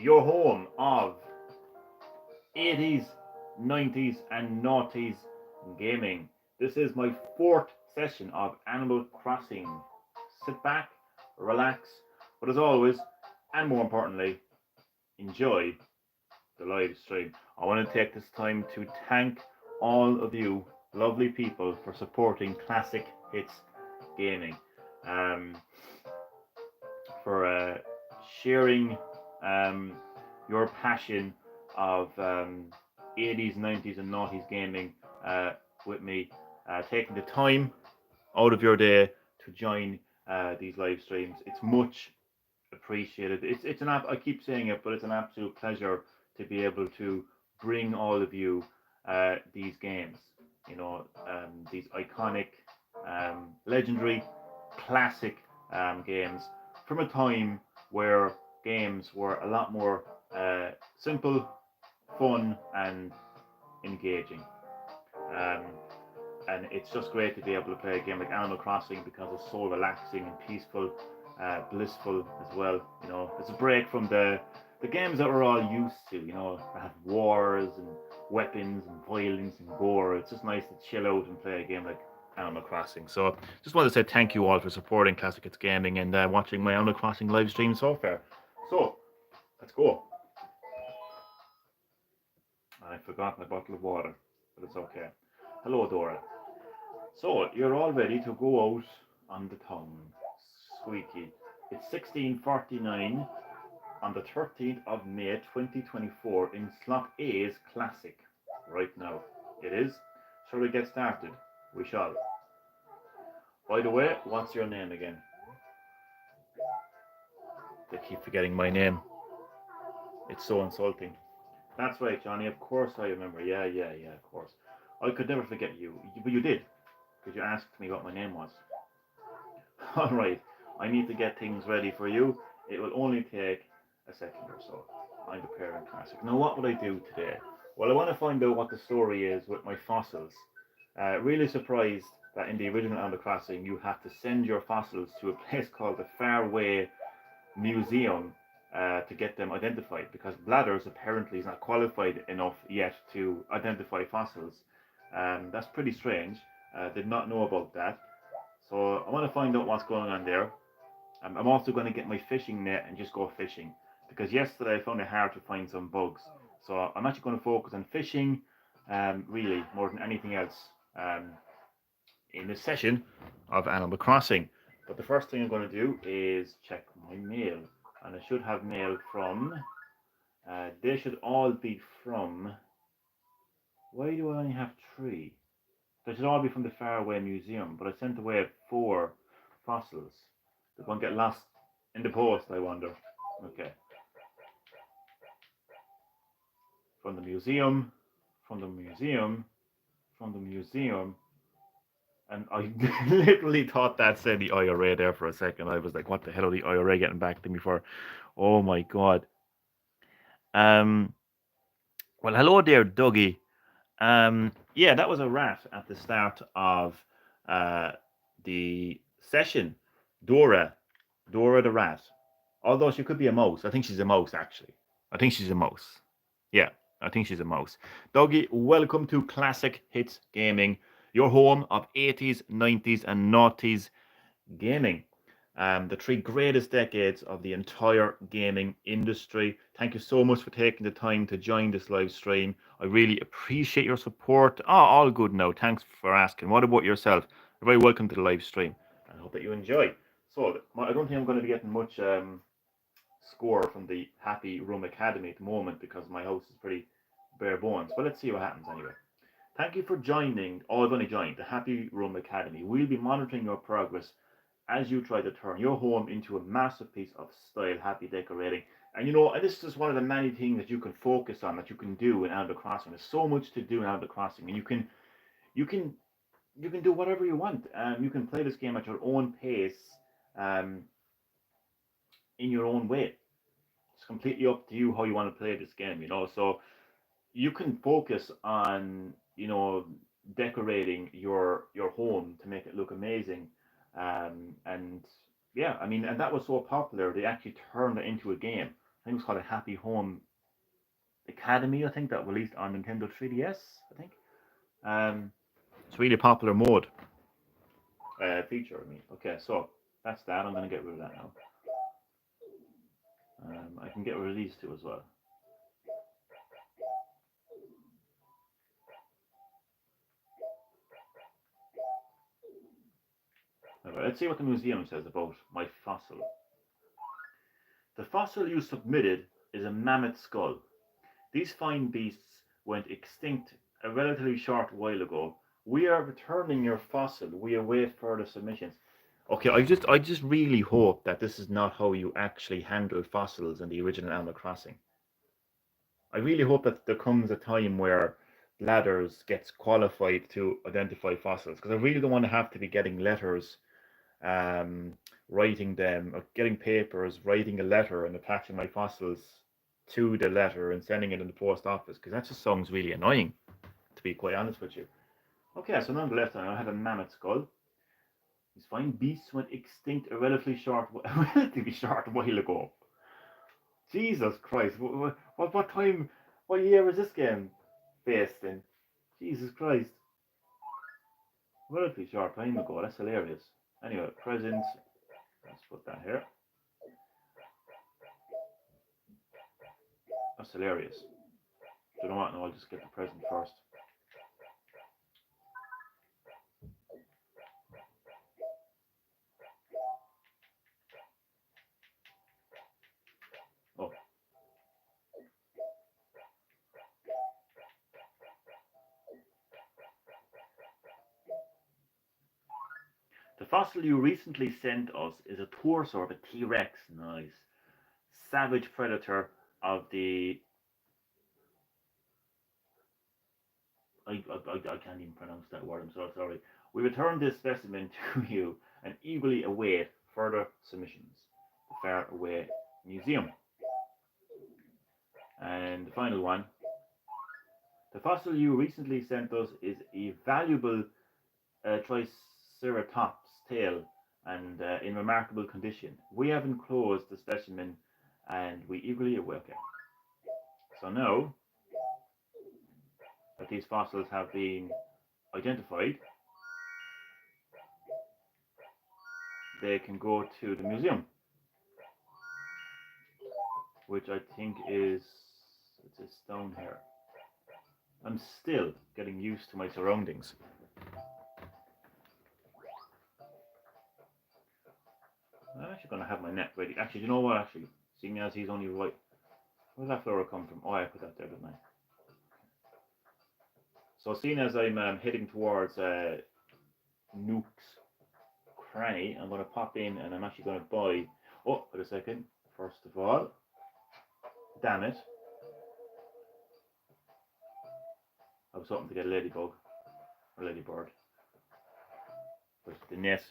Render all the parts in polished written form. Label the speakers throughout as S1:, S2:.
S1: your home of 80s, 90s, and noughties gaming. This is my fourth session of Animal Crossing. Sit back, relax, but as always, and more importantly, enjoy the live stream. I want to take this time to thank all of you lovely people for supporting Classic Hits Gaming, um, for sharing um, your passion of 80s, 90s, and noughties gaming uh, with me, taking the time out of your day to join these live streams. It's much appreciated. It's an I keep saying it, but it's an absolute pleasure to be able to bring all of you these games. These iconic, legendary, classic games from a time where games were a lot more simple, fun, and engaging. Um, and it's just great to be able to play a game like Animal Crossing because it's so relaxing and peaceful, blissful as well. It's a break from the games that we're all used to. That have wars and weapons and violence and gore. It's just nice to chill out and play a game like Animal Crossing. So just wanted to say thank you all for supporting Classic It's Gaming and watching my Animal Crossing live stream so far. So let's go. I forgot my bottle of water, but it's okay. Hello, Dora. So, you're all ready to go out on the town, sweetie. It's 16:49 on the 13th of May 2024 in Slot A's Classic. Right now. It is. Shall we get started? We shall. By the way, what's your name again? They keep forgetting my name. It's so insulting. That's right, Johnny. Of course I remember. Yeah, of course. I could never forget you. But you did, because you asked me what my name was. Alright, I need to get things ready for you. It will only take a second or so. I'm preparing Classic. Now, what would I do today? Well, I want to find out what the story is with my fossils. Really surprised that in the original Animal Crossing you have to send your fossils to a place called the Fairway Museum to get them identified, because Blathers apparently is not qualified enough yet to identify fossils. That's pretty strange. Did not know about that. So I want to find out what's going on there. I'm also going to get my fishing net and just go fishing, because yesterday I found it hard to find some bugs. So I'm actually going to focus on fishing, really more than anything else, in this session of Animal Crossing. But the first thing I'm going to do is check my mail, and I should have mail from. They should all be from. Why do I only have three? They should all be from the Faraway Museum, but I sent away 4 fossils. Did one get lost in the post, I wonder? Okay. From the museum, from the museum, from the museum. And I literally thought that said the IRA there for a second. I was like, what the hell are the IRA getting back to me for? Oh my god. Um, well, hello there, Dougie. Yeah, that was a rat at the start of uh, the session. Dora, Dora the rat. Although she could be a mouse. I think she's a mouse, actually. I think she's a mouse. Yeah, I think she's a mouse. Doggy, welcome to Classic Hits Gaming, your home of 80s, 90s, and noughties gaming. The 3 greatest decades of the entire gaming industry. Thank you so much for taking the time to join this live stream. I really appreciate your support. Oh, all good now. Thanks for asking. What about yourself? You're very welcome to the live stream. I hope that you enjoy. So, I don't think I'm going to be getting much score from the Happy Room Academy at the moment, because my house is pretty bare bones. But let's see what happens anyway. Thank you for joining. Oh, I've only joined the Happy Room Academy. We'll be monitoring your progress as you try to turn your home into a masterpiece of style, happy decorating. And and this is just one of the many things that you can focus on, that you can do in Animal Crossing. There's so much to do in Animal Crossing, and you can do whatever you want. You can play this game at your own pace, um, in your own way. It's completely up to you how you want to play this game. So you can focus on decorating your home to make it look amazing, and yeah, I mean, and that was so popular they actually turned it into a game. think it was called a Happy Home Academy. I think that released on Nintendo 3DS. I think. It's really popular mode feature. I mean, okay, so that's that. I'm gonna get rid of that now. I can get rid of these two as well. Right, let's see what the museum says about my fossil. The fossil you submitted is a mammoth skull. These fine beasts went extinct a relatively short while ago. We are returning your fossil. We await further submissions. Okay, I just really hope that this is not how you actually handle fossils in the original Animal Crossing. I really hope that there comes a time where Ladders gets qualified to identify fossils, because I really don't want to have to be getting letters, um, writing them, or getting papers, writing a letter and attaching my fossils to the letter and sending it in the post office, because that just sounds really annoying, to be quite honest with you. Okay, so nonetheless, I had a mammoth skull. These fine beasts went extinct a relatively short while ago. Jesus Christ! What time? What year is this game based in? Jesus Christ! Relatively short time ago. That's hilarious. Anyway, presents. Let's put that here. That's hilarious. Do you know what? No, I'll just get the present first. Oh. The fossil you recently sent us is a torso of a T-Rex. Nice. Savage predator of the. I can't even pronounce that word. I'm so sorry. We return this specimen to you and eagerly await further submissions. The Far Away Museum. And the final one. The fossil you recently sent us is a valuable Triceratops tail and in remarkable condition. We have enclosed the specimen and we eagerly await it. So now that these fossils have been identified, they can go to the museum, which I think is, it's down here. I'm still getting used to my surroundings. I'm actually going to have my net ready. Actually, you know what? Actually, seeing as he's only right. Where's that flower come from? Oh, I put that there, didn't I? So, seeing as I'm heading towards Nuke's Cranny, I'm going to pop in and I'm actually going to buy. Oh, wait a second. First of all, damn it. I was hoping to get a ladybug or ladybird, but the net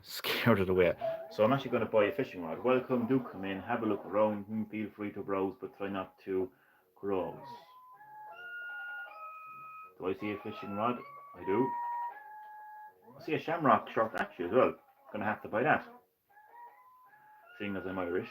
S1: scared it away. So I'm actually going to buy a fishing rod. Welcome, do come in, have a look around, feel free to browse, but try not to grouse. Do I see a fishing rod? I do. I see a shamrock shirt actually as well. Gonna have to buy that, seeing as I'm Irish.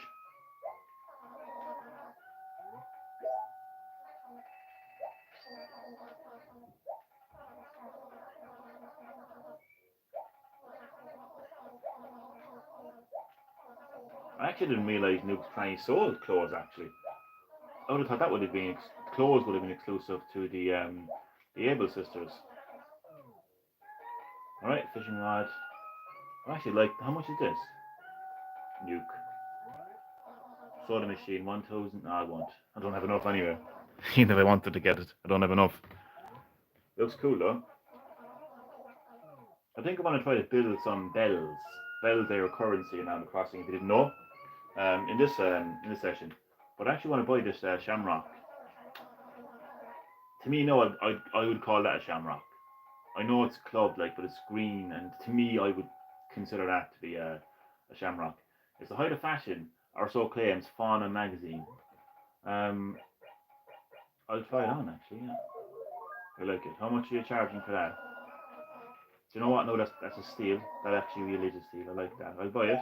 S1: I actually didn't realise Nuke's Cranny sold clothes actually. I would have thought that would have been clothes would have been exclusive to the Able sisters. Alright, fishing rod. I actually like, how much is this? Nuke. Soda machine, 1000. No, I won't. I don't have enough anyway. Even if I wanted to get it, I don't have enough. Looks cool though. I think I want to try to build some bells. Bells are your currency in Animal Crossing if you didn't know. In this session. But I actually want to buy this shamrock. To me, no, I would call that a shamrock. I know it's club like, but it's green, and to me, I would consider that to be a shamrock. It's the height of fashion, or so claims Fauna magazine. Um, I'll try it on actually. Yeah, I like it. How much are you charging for that? Do you know what? No, that's a steal. That actually really is a steal. I like that. I'll buy it.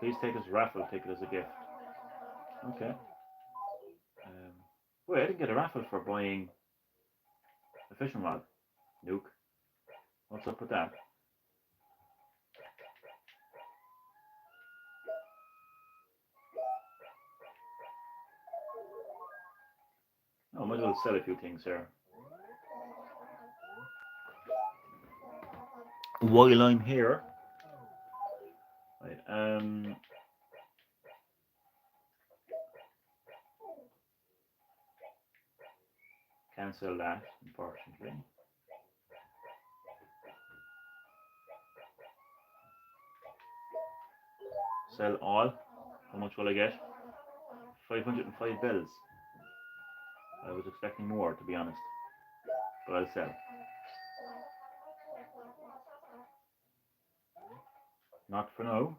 S1: Please take this raffle ticket as a gift. Okay. Wait, I didn't get a raffle for buying a fishing rod. Nuke. What's up with that? Oh, I might as well sell a few things here. While I'm here, right, cancel that, unfortunately. Sell all. How much will I get? 505 bells. I was expecting more, to be honest. But I'll sell. Not for now.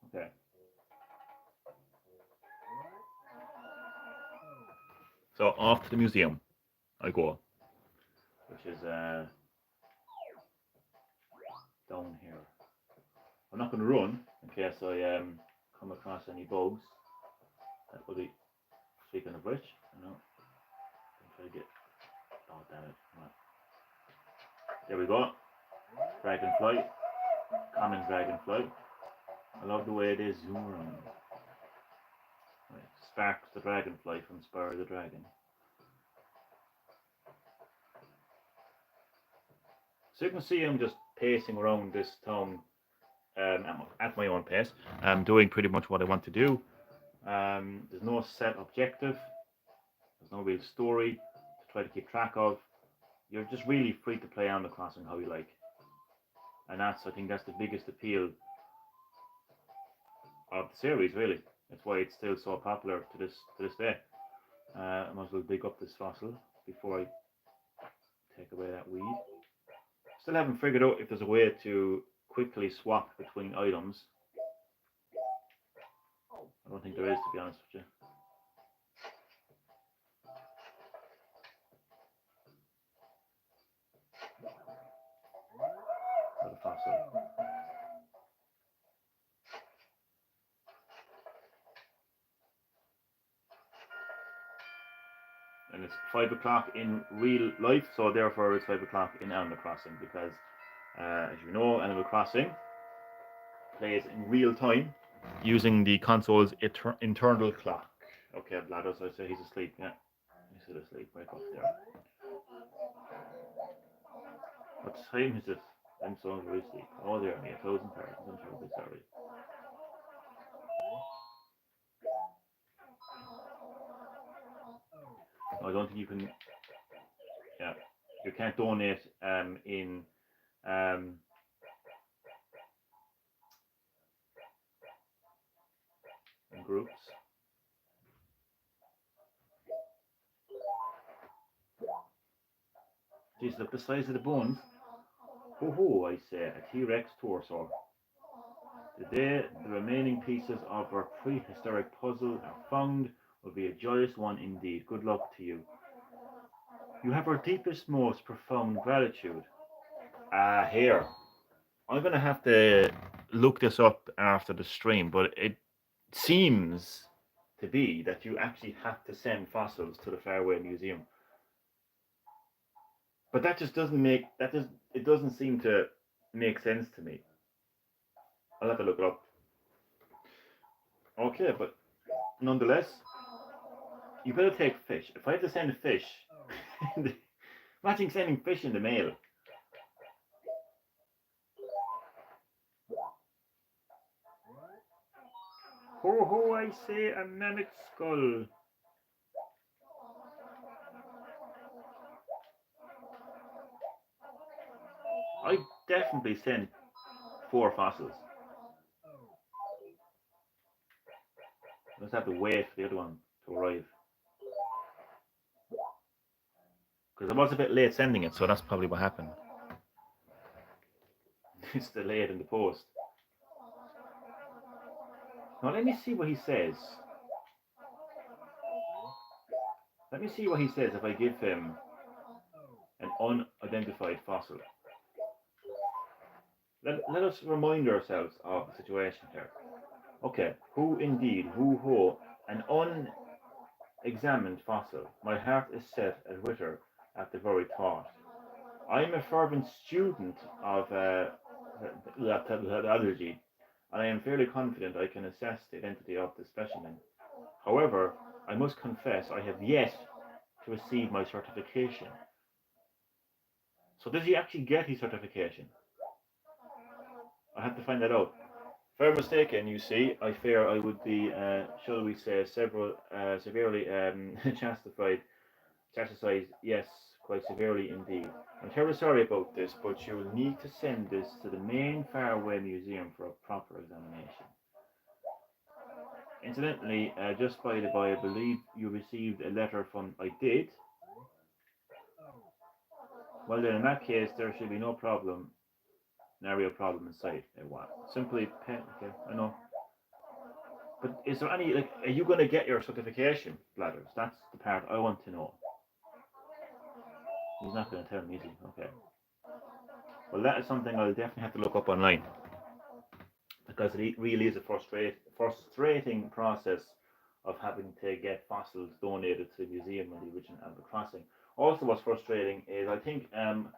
S1: Okay. So off to the museum I go, which is down here. I'm not going to run in case I come across any bugs. That will be, speaking of which, you know, try to get, oh damn it, come on. There we go. Dragonfly, common dragonfly. I love the way they zoom around. Right. Sparks the dragonfly from Spyro the Dragon. So you can see I'm just pacing around this town at my own pace. I'm doing pretty much what I want to do. There's no set objective. There's no real story to try to keep track of. You're just really free to play Animal Crossing how you like. And I think that's the biggest appeal of the series, really. That's why it's still so popular to this day. I might as well dig up this fossil before I take away that weed. Still haven't figured out if there's a way to quickly swap between items. I don't think there is, to be honest with you. Another fossil. And it's 5 o'clock in real life, so therefore it's 5 o'clock in Animal Crossing, because as you know, Animal Crossing plays in real time using the console's internal clock. Okay, Blados, I say he's asleep. Yeah, he's still asleep. Wake up there. What time is it? I'm so very sleep. Oh, there, me 1,000 parts. I'm terribly sorry. I don't think you can. Yeah, you can't donate in groups. Jeez, look the size of the bones. Ho ho, I say, a T-Rex torso. The day the remaining pieces of our prehistoric puzzle are found will be a joyous one indeed. Good luck to you. You have our deepest, most profound gratitude. Here. I'm going to have to look this up after the stream, but it seems to be that you actually have to send fossils to the Fairway Museum. But that just doesn't make, it doesn't seem to make sense to me. I'll have to look it up. Okay, but nonetheless, you better take fish. If I have to send a fish, imagine sending fish in the mail. Ho ho, I say, a mammoth skull. I definitely sent 4 fossils. I just have to wait for the other one to arrive. Because I was a bit late sending it, so that's probably what happened. It's delayed in the post. Now let me see what he says. Let me see what he says if I give him an unidentified fossil. let us remind ourselves of the situation here. Okay, who indeed, who ho, an unexamined fossil. My heart is set a wither at the very thought. I am a fervent student of allergy, and I am fairly confident I can assess the identity of the specimen. However, I must confess I have yet to receive my certification. So does he actually get his certification? I have to find that out. If I'm mistaken, you see, I fear I would be, shall we say, severely chastised, yes, quite severely indeed. I'm terribly sorry about this, but you will need to send this to the main Faraway Museum for a proper examination. Incidentally, just by the by, I believe you received a letter from. I did. Well, then in that case, there should be no problem, no real problem in sight. What? Simply pen. Okay, I know. But is there any like? Are you going to get your certification, Blathers? That's the part I want to know. He's not going to tell me, is he? Okay. Well, that is something I'll definitely have to look up online because it really is a frustrating process of having to get fossils donated to the museum on the original Animal Crossing. Also, what's frustrating is I think um,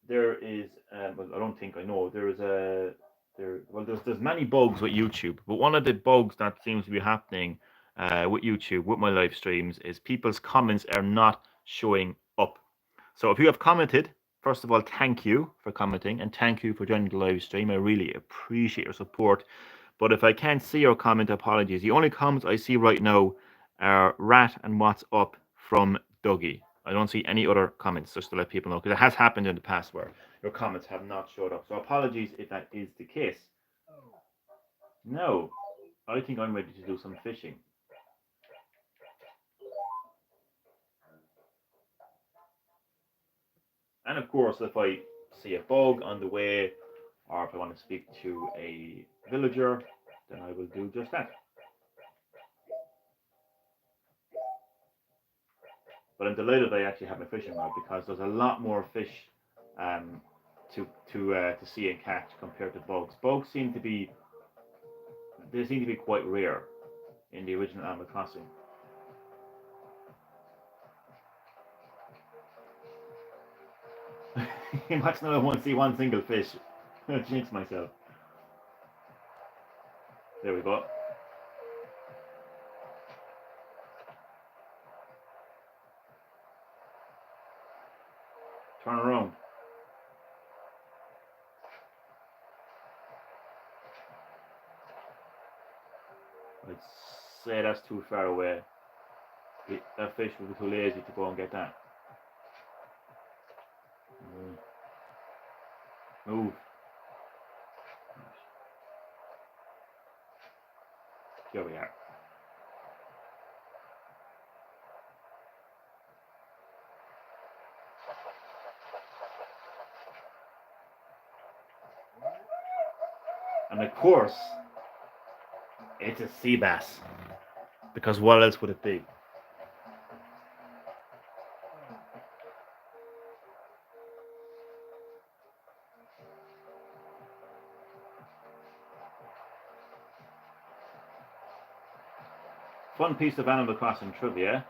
S1: there is well, I don't think I know there is a there's many bugs with YouTube, but one of the bugs that seems to be happening with YouTube with my live streams is people's comments are not showing up. So if you have commented, first of all, thank you for commenting and thank you for joining the live stream. I really appreciate your support. But if I can't see your comment, apologies. The only comments I see right now are Rat and What's Up from Dougie. I don't see any other comments, just to let people know, because it has happened in the past where your comments have not showed up. So apologies if that is the case. No, I think I'm ready to do some fishing. And of course, if I see a bug on the way, or if I want to speak to a villager, then I will do just that. But I'm delighted I actually have my fishing rod because there's a lot more fish um, to see and catch compared to bugs. Bugs seem to be quite rare in the original Animal Crossing. Imagine I won't see one single fish. I jinx myself. There we go. Turn around. I'd say that's too far away. That fish would be too lazy to go and get that. Move. Here we are. And of course, it's a sea bass. Because what else would it be? Fun piece of Animal Crossing trivia.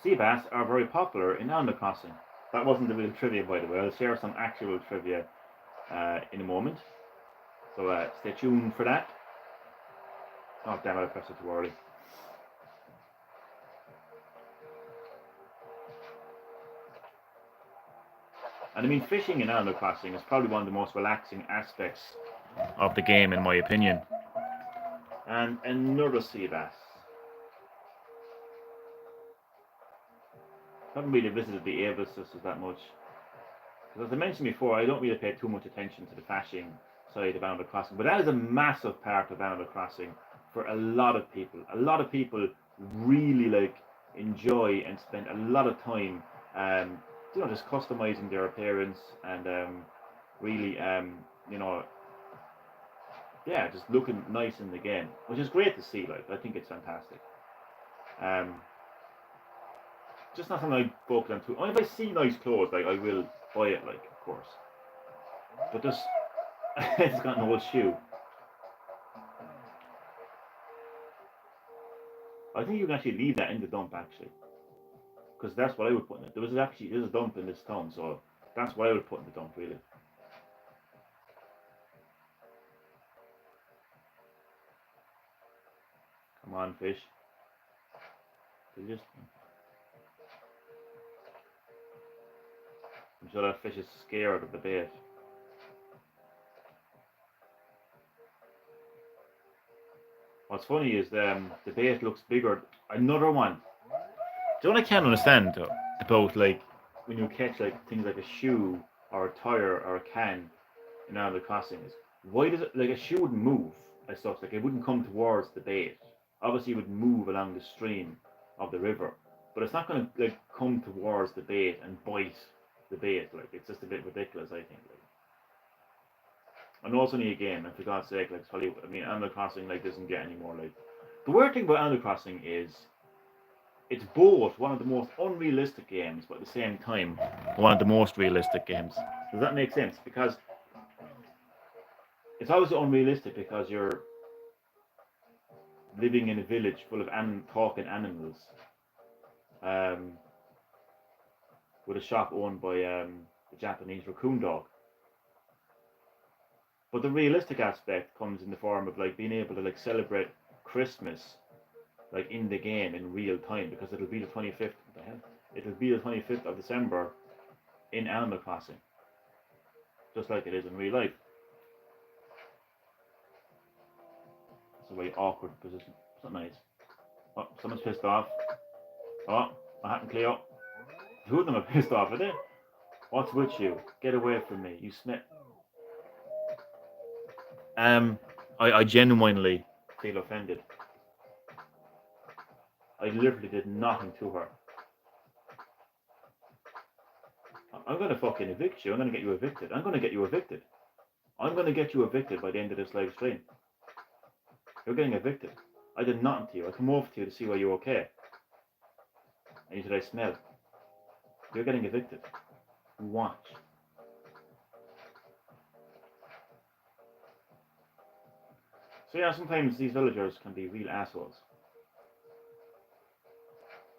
S1: Sea bass are very popular in Animal Crossing. That wasn't the real trivia, by the way. I'll share some actual trivia in a moment. So stay tuned for that. Oh, damn it, I pressed it too early. And I mean, fishing in Animal Crossing is probably one of the most relaxing aspects of the game, in my opinion. And another sea bass. I haven't really visited the Ava sisters that much. Because as I mentioned before, I don't really pay too much attention to the fishing side of Animal Crossing. But that is a massive part of Animal Crossing for a lot of people. A lot of people really enjoy and spend a lot of time just customizing their appearance and really just looking nice in the game, which is great to see. I think it's fantastic. Just not something I focus on too. Only if I see nice clothes, I will buy it. Of course. But this, it's got an old shoe. I think you can actually leave that in the dump actually, because that's what I would put in it. There's a dump in this town, so that's what I would put in the dump really. Come on, fish. Just. I'm sure that fish is scared of the bait. What's funny is the bait looks bigger. Another one. The one I can't understand about like when you catch like things like a shoe or a tire or a can in Animal Crossing is why does it like a shoe wouldn't move as such, like it wouldn't come towards the bait. Obviously it would move along the stream of the river. But it's not gonna like come towards the bait and bite the bait. Like it's just a bit ridiculous I think. Like. I know it's only a game, and for God's sake, like I mean Animal Crossing like doesn't get any more like the weird thing about Animal Crossing is it's both one of the most unrealistic games, but at the same time, one of the most realistic games. Does that make sense? Because it's always unrealistic because you're living in a village full of talking animals, um, with a shop owned by a Japanese raccoon dog. But the realistic aspect comes in the form of like being able to like celebrate Christmas like in the game in real time because it'll be the 25th. What the hell? It'll be the 25th of December in Animal Crossing, just like it is in real life. It's a very awkward position. It's not nice. Oh, someone's pissed off. Oh, what happened, Cleo? Two of them are pissed off, are they? What's with you? Get away from me. You smell. I genuinely feel offended. I literally did nothing to her. I'm gonna fucking evict you. I'm gonna get you evicted. I'm gonna get you evicted. I'm gonna get you evicted by the end of this live stream. You're getting evicted. I did nothing to you. I come over to you to see why you're okay. And you said I smell. You're getting evicted. Watch. So yeah, sometimes these villagers can be real assholes.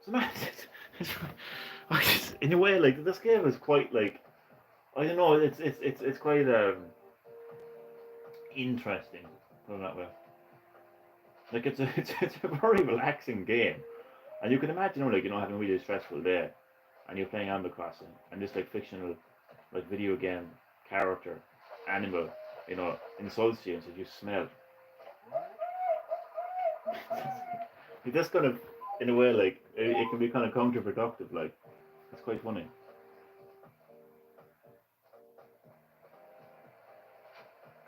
S1: So in a way, like this game is quite like I don't know. It's quite interesting. Put it that way. Like it's a very relaxing game, and you can imagine like having a really stressful day, and you're playing Animal Crossing, and this like fictional, like video game character, animal, insults you and says you smell. It just kind of, in a way, like it can be kind of counterproductive. Like it's quite funny.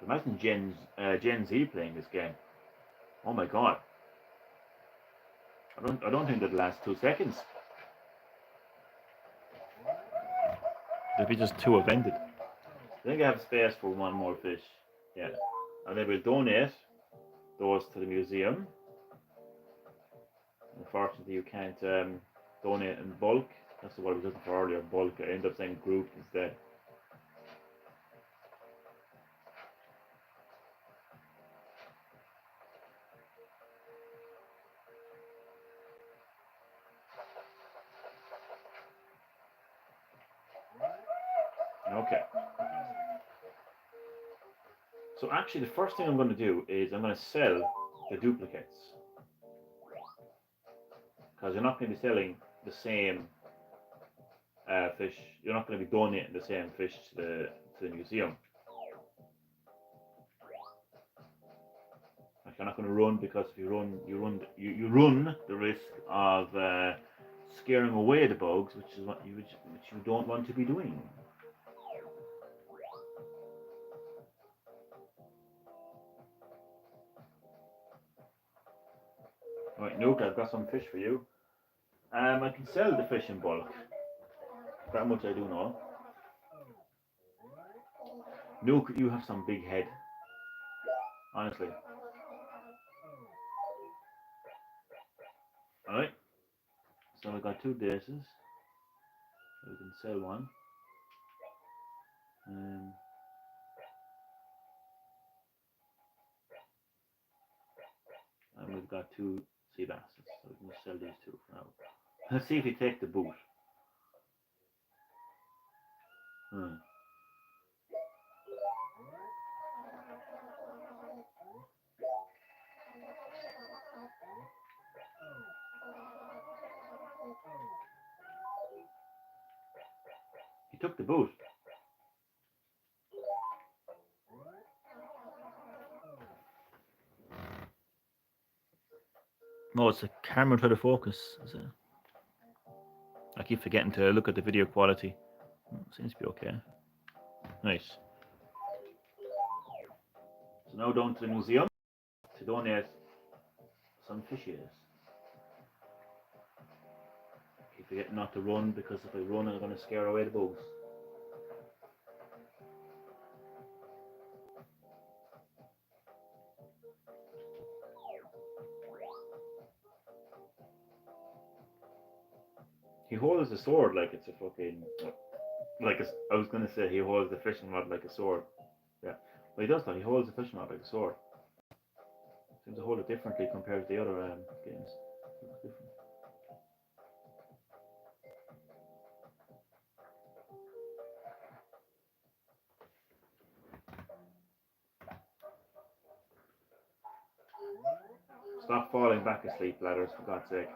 S1: Imagine Gen Z playing this game. Oh my god. I don't think that'd last 2 seconds. They'd be just too offended. I think I have space for one more fish. Yeah. And then we'll donate those to the museum. Unfortunately, you can't donate in bulk. That's what I was looking for earlier, bulk. I end up saying group instead. Okay. So actually, the first thing I'm going to do is I'm going to sell the duplicates. Because you're not going to be selling the same fish. You're not going to be donating the same fish to the museum. Like you're not going to run, because if you run, you run the risk of scaring away the bugs, which you don't want to be doing. Alright, Nuke, I've got some fish for you. I can sell the fish in bulk. That much I do know. Nuke, you have some big head. Honestly. Alright. So I got 2 daces. So we can sell one. and we've got 2 sea basses. So we can just sell these 2 for now. Let's see if you take the boot. He took the boot. No, it's the camera trying to focus. Is it? I keep forgetting to look at the video quality. Seems to be okay. Nice. So now down to the museum to donate some fishes. Keep forgetting not to run, because if I run I'm going to scare away the bugs. He holds the sword like it's a fucking... I was going to say he holds the fishing rod like a sword. Yeah. But he does that. He holds the fishing rod like a sword. Seems to hold it differently compared to the other games. It's different. Stop falling back asleep, ladders, for God's sake.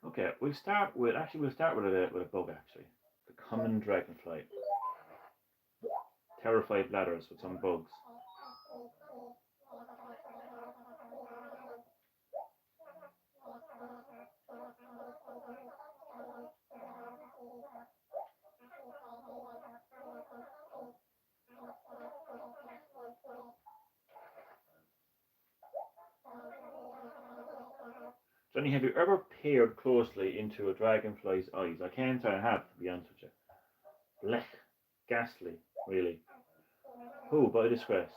S1: Okay, we'll start with a bug actually. The common dragonfly. Terrified ladders with some bugs. Johnny, have you ever peered closely into a dragonfly's eyes? I can't say I have, to be honest with you. Blech. Ghastly, really. Who, by disgrace?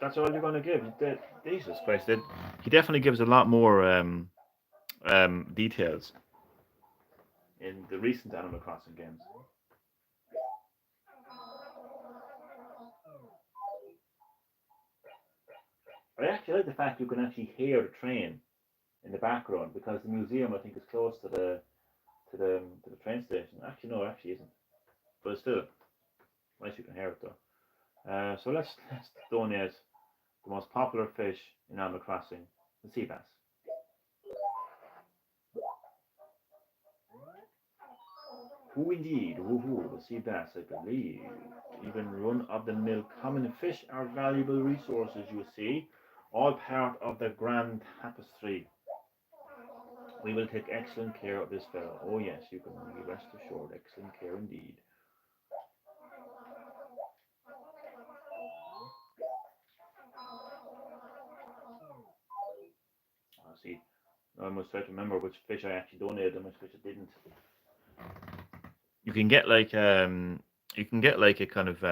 S1: That's all you're going to give? Jesus Christ. He definitely gives a lot more details in the recent Animal Crossing games. I actually like the fact you can actually hear the train in the background, because the museum I think is close to the train station. Actually, no, it actually isn't. But it's still nice you can hear it though. So let's donate the most popular fish in Animal Crossing, the sea bass. Who indeed? Woohoo, the sea bass, I believe. Even run-of-the-mill common fish are valuable resources, you see, all part of the grand tapestry. We will take excellent care of this fellow. Oh yes, you can be rest assured, excellent care indeed. See, I must try to remember which fish I actually donated and which fish I didn't. You can get like a kind of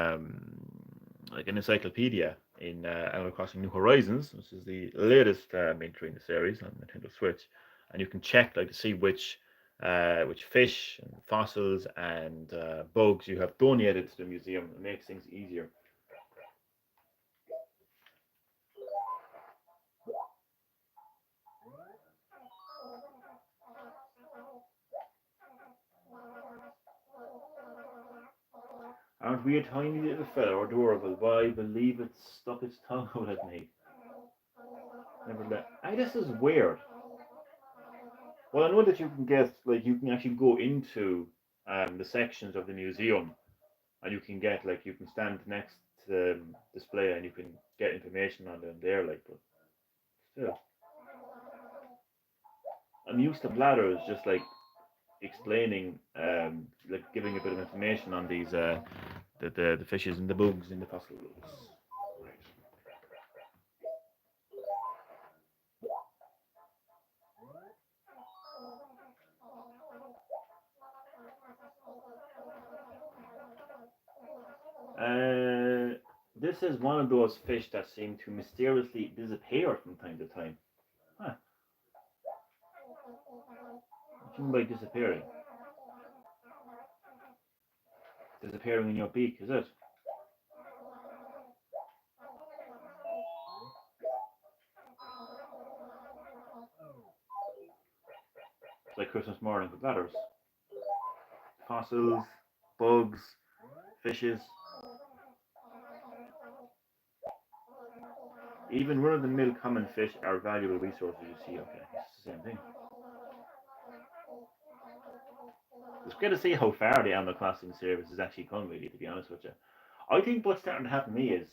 S1: like an encyclopedia in Animal Crossing New Horizons, which is the latest entry in the series on Nintendo Switch, and you can check like to see which fish and fossils and bugs you have donated to the museum. It makes things easier. Aren't we a tiny little fellow, adorable? Why, believe it stuck its tongue out at me. Never let. This is weird. Well, I know that you can get, like, you can actually go into the sections of the museum, and you can get, like, you can stand next to the display and you can get information on them there, like, but still. I'm used to bladders just, like, explaining, like, giving a bit of information on these, the fishes and the bugs in the fossil bugs. This is one of those fish that seem to mysteriously disappear from time to time. Huh. What do you mean by disappearing? Disappearing in your beak, is it? It's like Christmas morning with ladders. Fossils, bugs, fishes. Even run-of-the-mill common fish are valuable resources, you see. Okay, it's the same thing. It's great to see how far the Animal Crossing service has actually come, really, to be honest with you. I think what's starting to happen to me is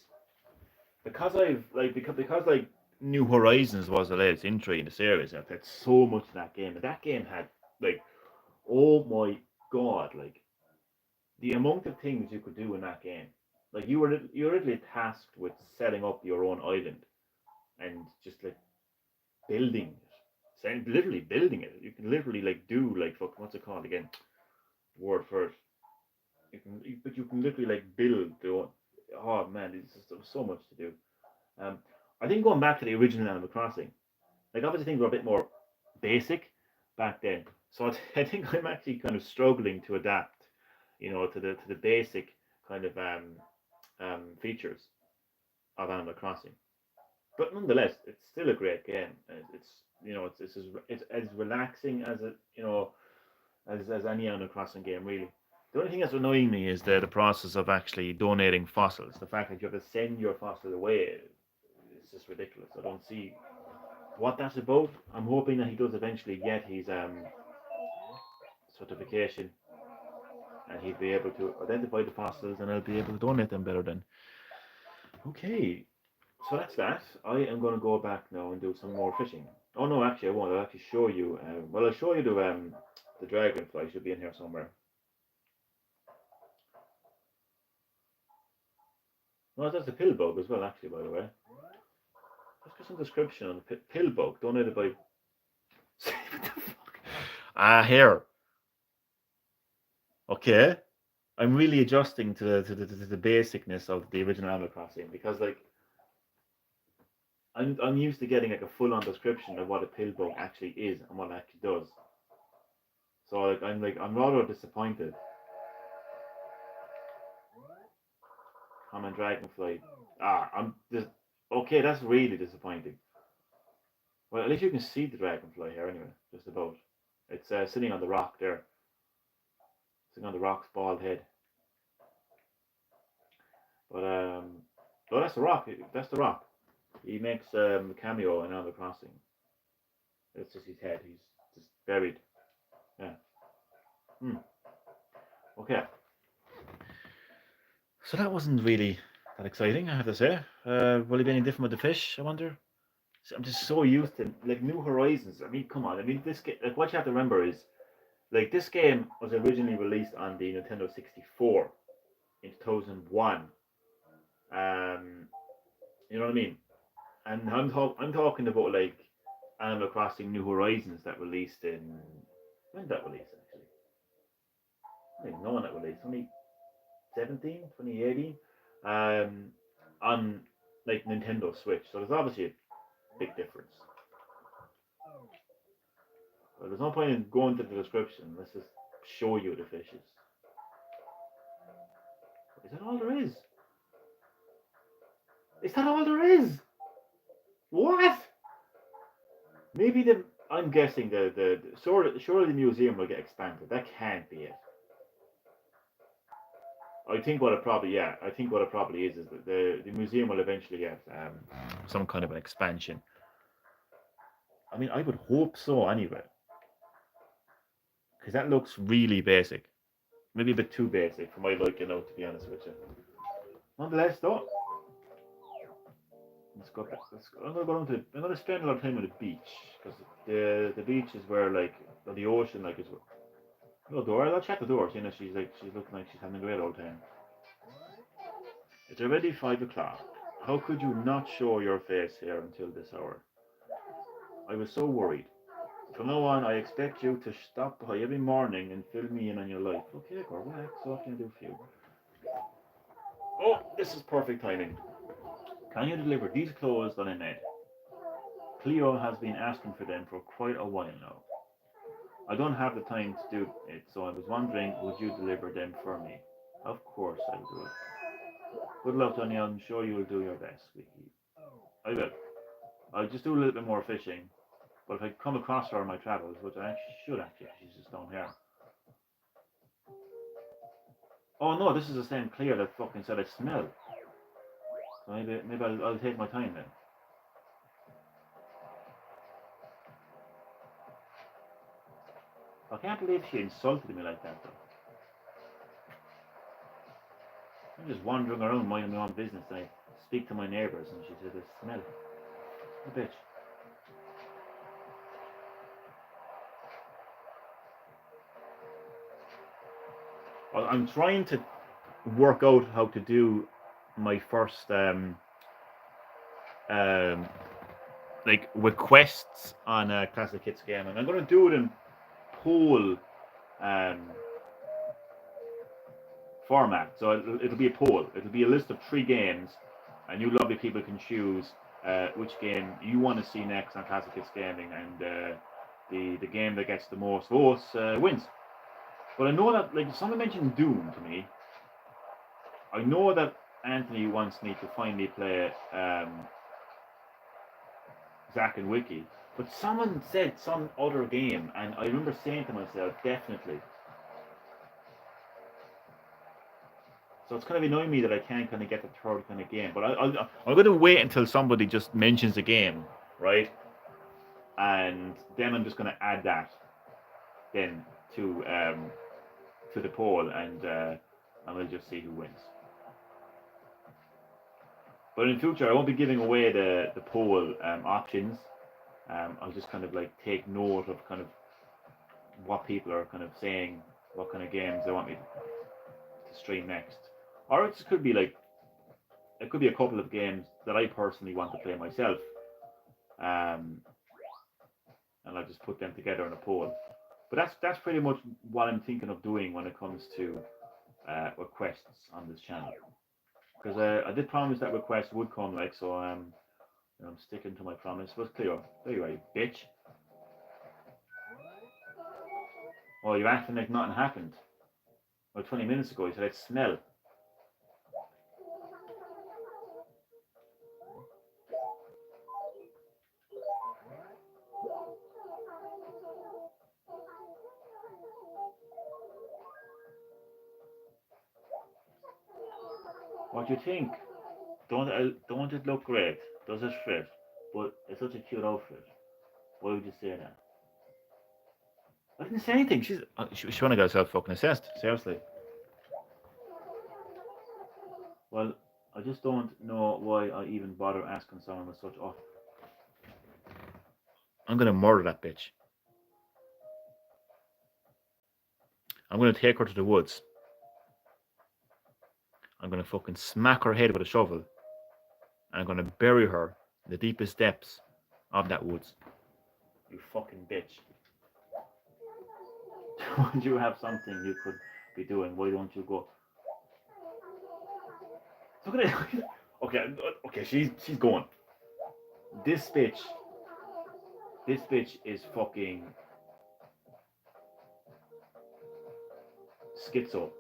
S1: because like New Horizons was the latest entry in the series. I've played so much of that game, and that game had like, oh my god, like the amount of things you could do in that game. Like you were literally tasked with setting up your own island and just like building it, literally building it. You can literally like do like what's it called again? Word first. But you can literally like build the own. Oh man, there was so much to do. Um, I think going back to the original Animal Crossing, like obviously things were a bit more basic back then. So I think I'm actually kind of struggling to adapt, to the basic kind of features of Animal Crossing. But nonetheless, it's still a great game. It's as relaxing as as any Animal Crossing game really. The only thing that's annoying me is the process of actually donating fossils. The fact that you have to send your fossil away is just ridiculous. I don't see what that's about. I'm hoping that he does eventually get his certification and he'll be able to identify the fossils and I'll be able to donate them better then. Okay, so that's that. I am going to go back now and do some more fishing. Oh no, actually I won't. I'll actually show you. I'll show you the dragonfly. Should be in here somewhere. No, that's the pill bug as well. Actually, by the way, let's get some description on the pill bug donated by. What the fuck? Here. Okay. I'm really adjusting to the basicness of the original Animal Crossing because like I'm used to getting like a full on description of what a pill bug actually is and what it actually does. So I'm rather disappointed. Common dragonfly. I'm just okay. That's really disappointing. Well, at least you can see the dragonfly here anyway. Just about. It's sitting on the rock there, sitting on the rock's bald head. But oh, that's the rock. That's the rock. He makes a cameo in Animal Crossing. It's just his head. He's just buried. Yeah. Hmm. Okay. So that wasn't really that exciting, I have to say. Will it be any different with the fish? I wonder. So I'm just so used to like New Horizons. I mean, come on. I mean, this game. Like, what you have to remember is like this game was originally released on the Nintendo 64 in 2001. Um, you know what I mean? And I'm talking about like Animal Crossing New Horizons that released in when did that release actually? I don't even know when that released. 2017, 2018, um, on like Nintendo Switch. So there's obviously a big difference. But there's no point in going to the description. Let's just show you the fishes. Is that all there is? Is that all there is? What? Maybe the I'm guessing the surely the museum will get expanded. That can't be it. I think what it probably yeah I think what it probably is that the museum will eventually get some kind of an expansion. I mean, I would hope so anyway, because that looks really basic. Maybe a bit too basic for my liking, to be honest with you. Nonetheless, though, let's go back. I'm gonna go down to. I'm gonna spend a lot of time on the beach because the beach is where like the ocean like is. Oh, door. I'll check the door. You know, she's looking like she's having a great old time. It's already 5 o'clock. How could you not show your face here until this hour? I was so worried. From now on, I expect you to stop by every morning and fill me in on your life. Okay, girl, relax. What can I do for you? Oh, this is perfect timing. Can you deliver these clothes that I made? Cleo has been asking for them for quite a while now. I don't have the time to do it, so I was wondering, would you deliver them for me? Of course I'll do it. Good luck, Johnny. I'm sure you'll do your best, Vicky. I will. I'll just do a little bit more fishing. But if I come across her on my travels, which I actually should actually, she's just down here. Oh no, this is the same Clear that fucking said I smell. So maybe I'll take my time then. I can't believe she insulted me like that though. I'm just wandering around minding my own business and I speak to my neighbours and she says I smell. A bitch. Well, I'm trying to work out how to do my first um like requests on a Classic Hits game, and I'm gonna do it in poll um format. So it'll be a poll. It'll be a list of 3 games, and you lovely people can choose which game you want to see next on Classic Hits Gaming, and the game that gets the most votes wins. But I know that, like, if someone mentioned Doom to me, I know that Anthony wants me to finally play Zack and Wiki. But someone said some other game, and I remember saying to myself, definitely. So it's kind of annoying me that I can't kind of get the third kind of game. But I'm going to wait until somebody just mentions a game, right? And then I'm just going to add that then to the poll, and we'll just see who wins. But in future, I won't be giving away the poll options. I'll just kind of like take note of kind of what people are kind of saying, what kind of games they want me to stream next. Or it could be like, it could be a couple of games that I personally want to play myself, um, and I'll just put them together in a poll. But that's pretty much what I'm thinking of doing when it comes to requests on this channel. Because I did promise that requests would come, like, so I'm sticking to my promise. But Cleo, there you are, you bitch. Oh, you're acting like nothing happened. Well, 20 minutes ago you said I'd smell. What do you think? Don't it look great? Does it fit? But it's such a cute outfit. Why would you say that? I didn't say anything. She wanna get herself fucking assessed. Seriously. Well, I just don't know why I even bother asking someone with such off. I'm gonna murder that bitch. I'm gonna take her to the woods. I'm gonna fucking smack her head with a shovel. And I'm gonna bury her in the deepest depths of that woods. You fucking bitch. Don't you have something you could be doing? Why don't you go? Look at it. Okay, she's going. This bitch, this bitch is fucking schizo.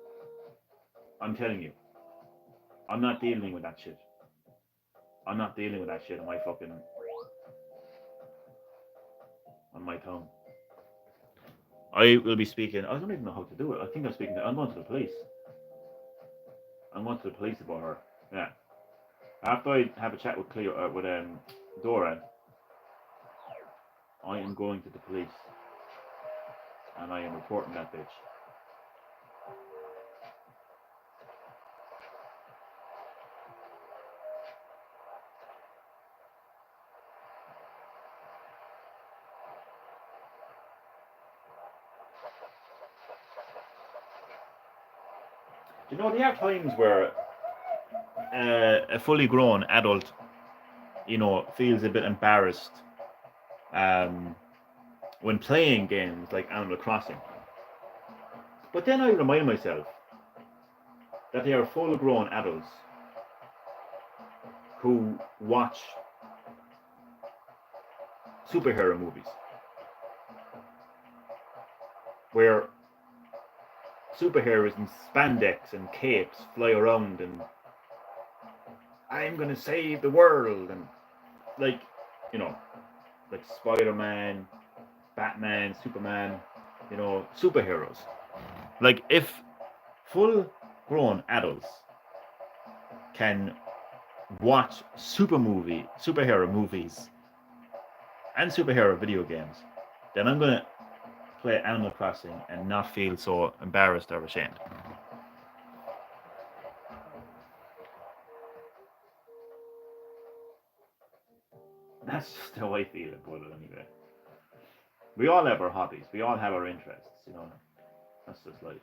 S1: I'm telling you, I'm not dealing with that shit. I'm not dealing with that shit on my fucking on my tongue. I will be speaking. I don't even know how to do it. I think I'm speaking. I'm going to the police. I'm going to the police about her. Yeah. After I have a chat with Cleo, with Dora, I am going to the police, and I am reporting that bitch. You know, there are times where a fully grown adult, feels a bit embarrassed when playing games like Animal Crossing. But then I remind myself that they are full grown adults who watch superhero movies. where superheroes in spandex and capes fly around and I'm gonna save the world and like, you know, like Spider-Man, Batman, Superman, you know, superheroes. Like if full-grown adults can watch superhero movies, and superhero video games, then I'm gonna play Animal Crossing and not feel so embarrassed or ashamed. That's just how I feel about it anyway. We all have our hobbies. We all have our interests, you know. That's just life.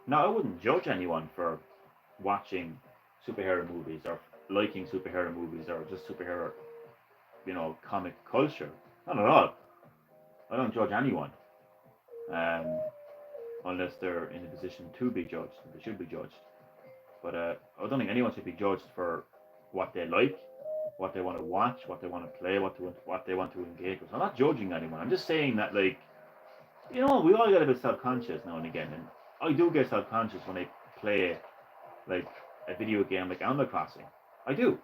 S1: Now, I wouldn't judge anyone for watching superhero movies or liking superhero movies or just superhero, you know, comic culture. Not at all. I don't judge anyone, um, unless they're in a position to be judged. They should be judged. But I don't think anyone should be judged for what they like, what they want to watch, what they want to play, what they want to engage with. I'm not judging anyone. I'm just saying that, like, you know, we all get a bit self-conscious now and again, and I do get self-conscious when I play like a video game like Animal Crossing. I do.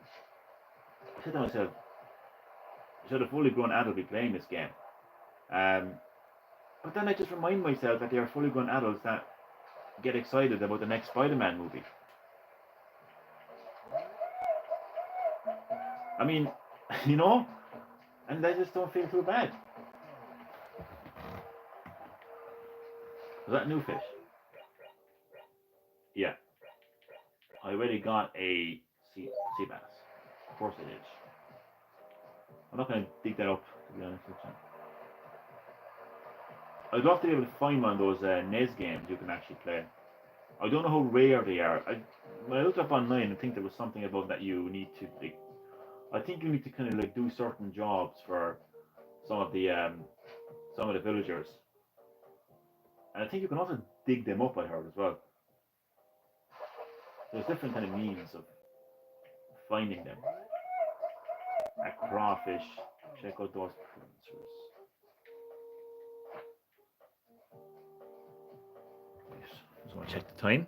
S1: I said to myself, should a fully grown adult be playing this game? Um, but then I just remind myself that they are fully grown adults that get excited about the next Spider-Man movie. I mean, you know, and I just don't feel too bad. Is that new fish? Yeah, I already got a sea bass. Of course it is. I'm not going to dig that up, to be honest with you. I'd love to be able to find one of those NES games you can actually play. I don't know how rare they are. When I looked up online, I think there was something about that you need to, like, I think you need to kind of like do certain jobs for some of the villagers, and I think you can also dig them up. I heard as well. There's different kind of means of finding them. A crawfish. Check out those prancers. Just want to check the time.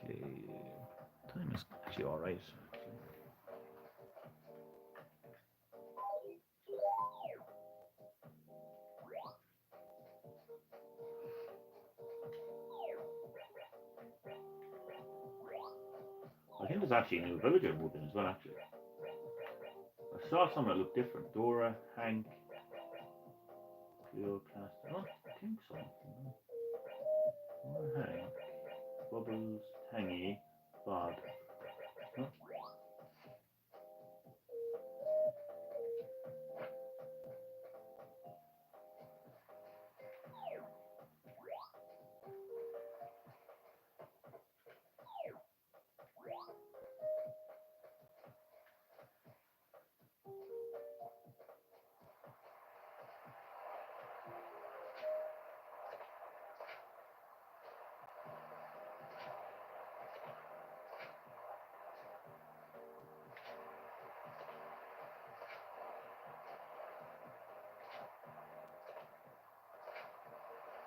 S1: Okay, time is actually all right. I think there's actually a new villager moving as well. Actually, I saw some that looked different. Dora, Hank, Cleo, Class. I don't think so. Dora, Hank, Bubbles, Tangy, Bob. No.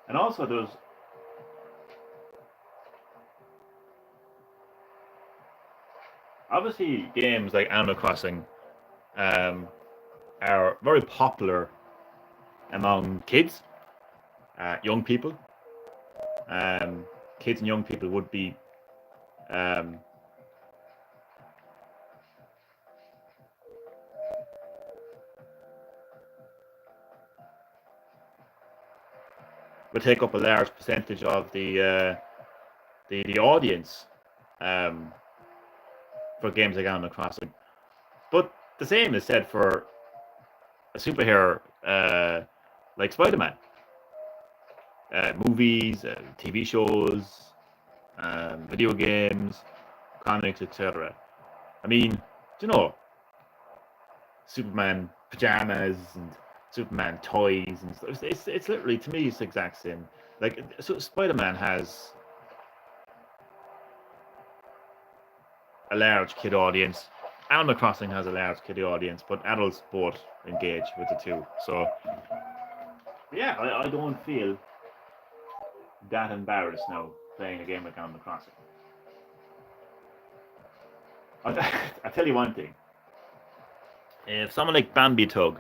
S1: And also there's obviously games like Animal Crossing um, are very popular among kids, young people. Um, Kids and young people um, would take up a large percentage of the audience um, for games like Animal Crossing. But the same is said for a superhero like Spider-Man. Movies, TV shows, video games, comics, etc. I mean, you know, Superman pajamas and Superman toys and stuff. It's literally, to me, it's the exact same. Like, so Spider-Man has a large kid audience. Animal Crossing has a large kid audience, but adults both engage with the two. So yeah, I don't feel that embarrassed now playing a game like Animal Crossing. I tell you one thing. If someone like Bambi Tug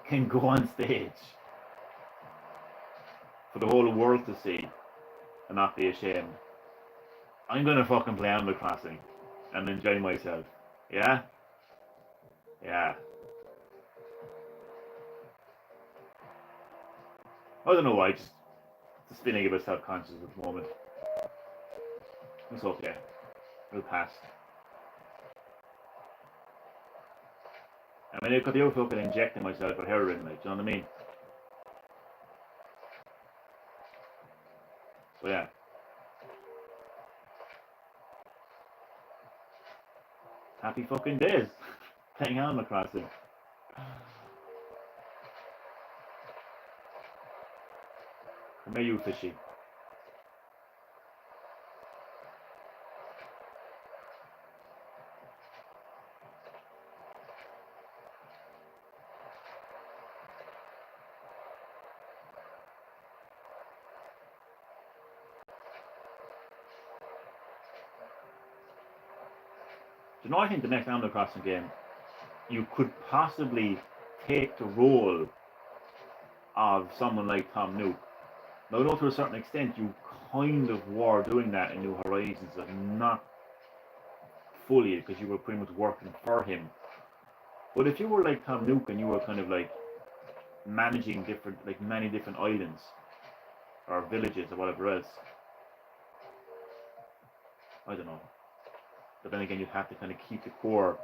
S1: can go on stage for the whole world to see and not be ashamed, I'm gonna fucking play Animal Crossing and enjoy myself. Yeah? Yeah. I don't know why, just feeling a bit self-conscious at the moment. It's okay. It'll pass. I mean, I could be fucking injecting myself with heroin, like, do you know what I mean? So yeah. Happy fucking days. Playing Animal Crossing. Come here, you fishy. Do you know, I think the next Animal Crossing game, you could possibly take the role of someone like Tom Nook. Now, I know to a certain extent you kind of were doing that in New Horizons, but not fully, because you were pretty much working for him. But if you were like Tom Nook and you were kind of like managing different, like many different islands or villages or whatever else, I don't know. But then again, you have to kind of keep the core.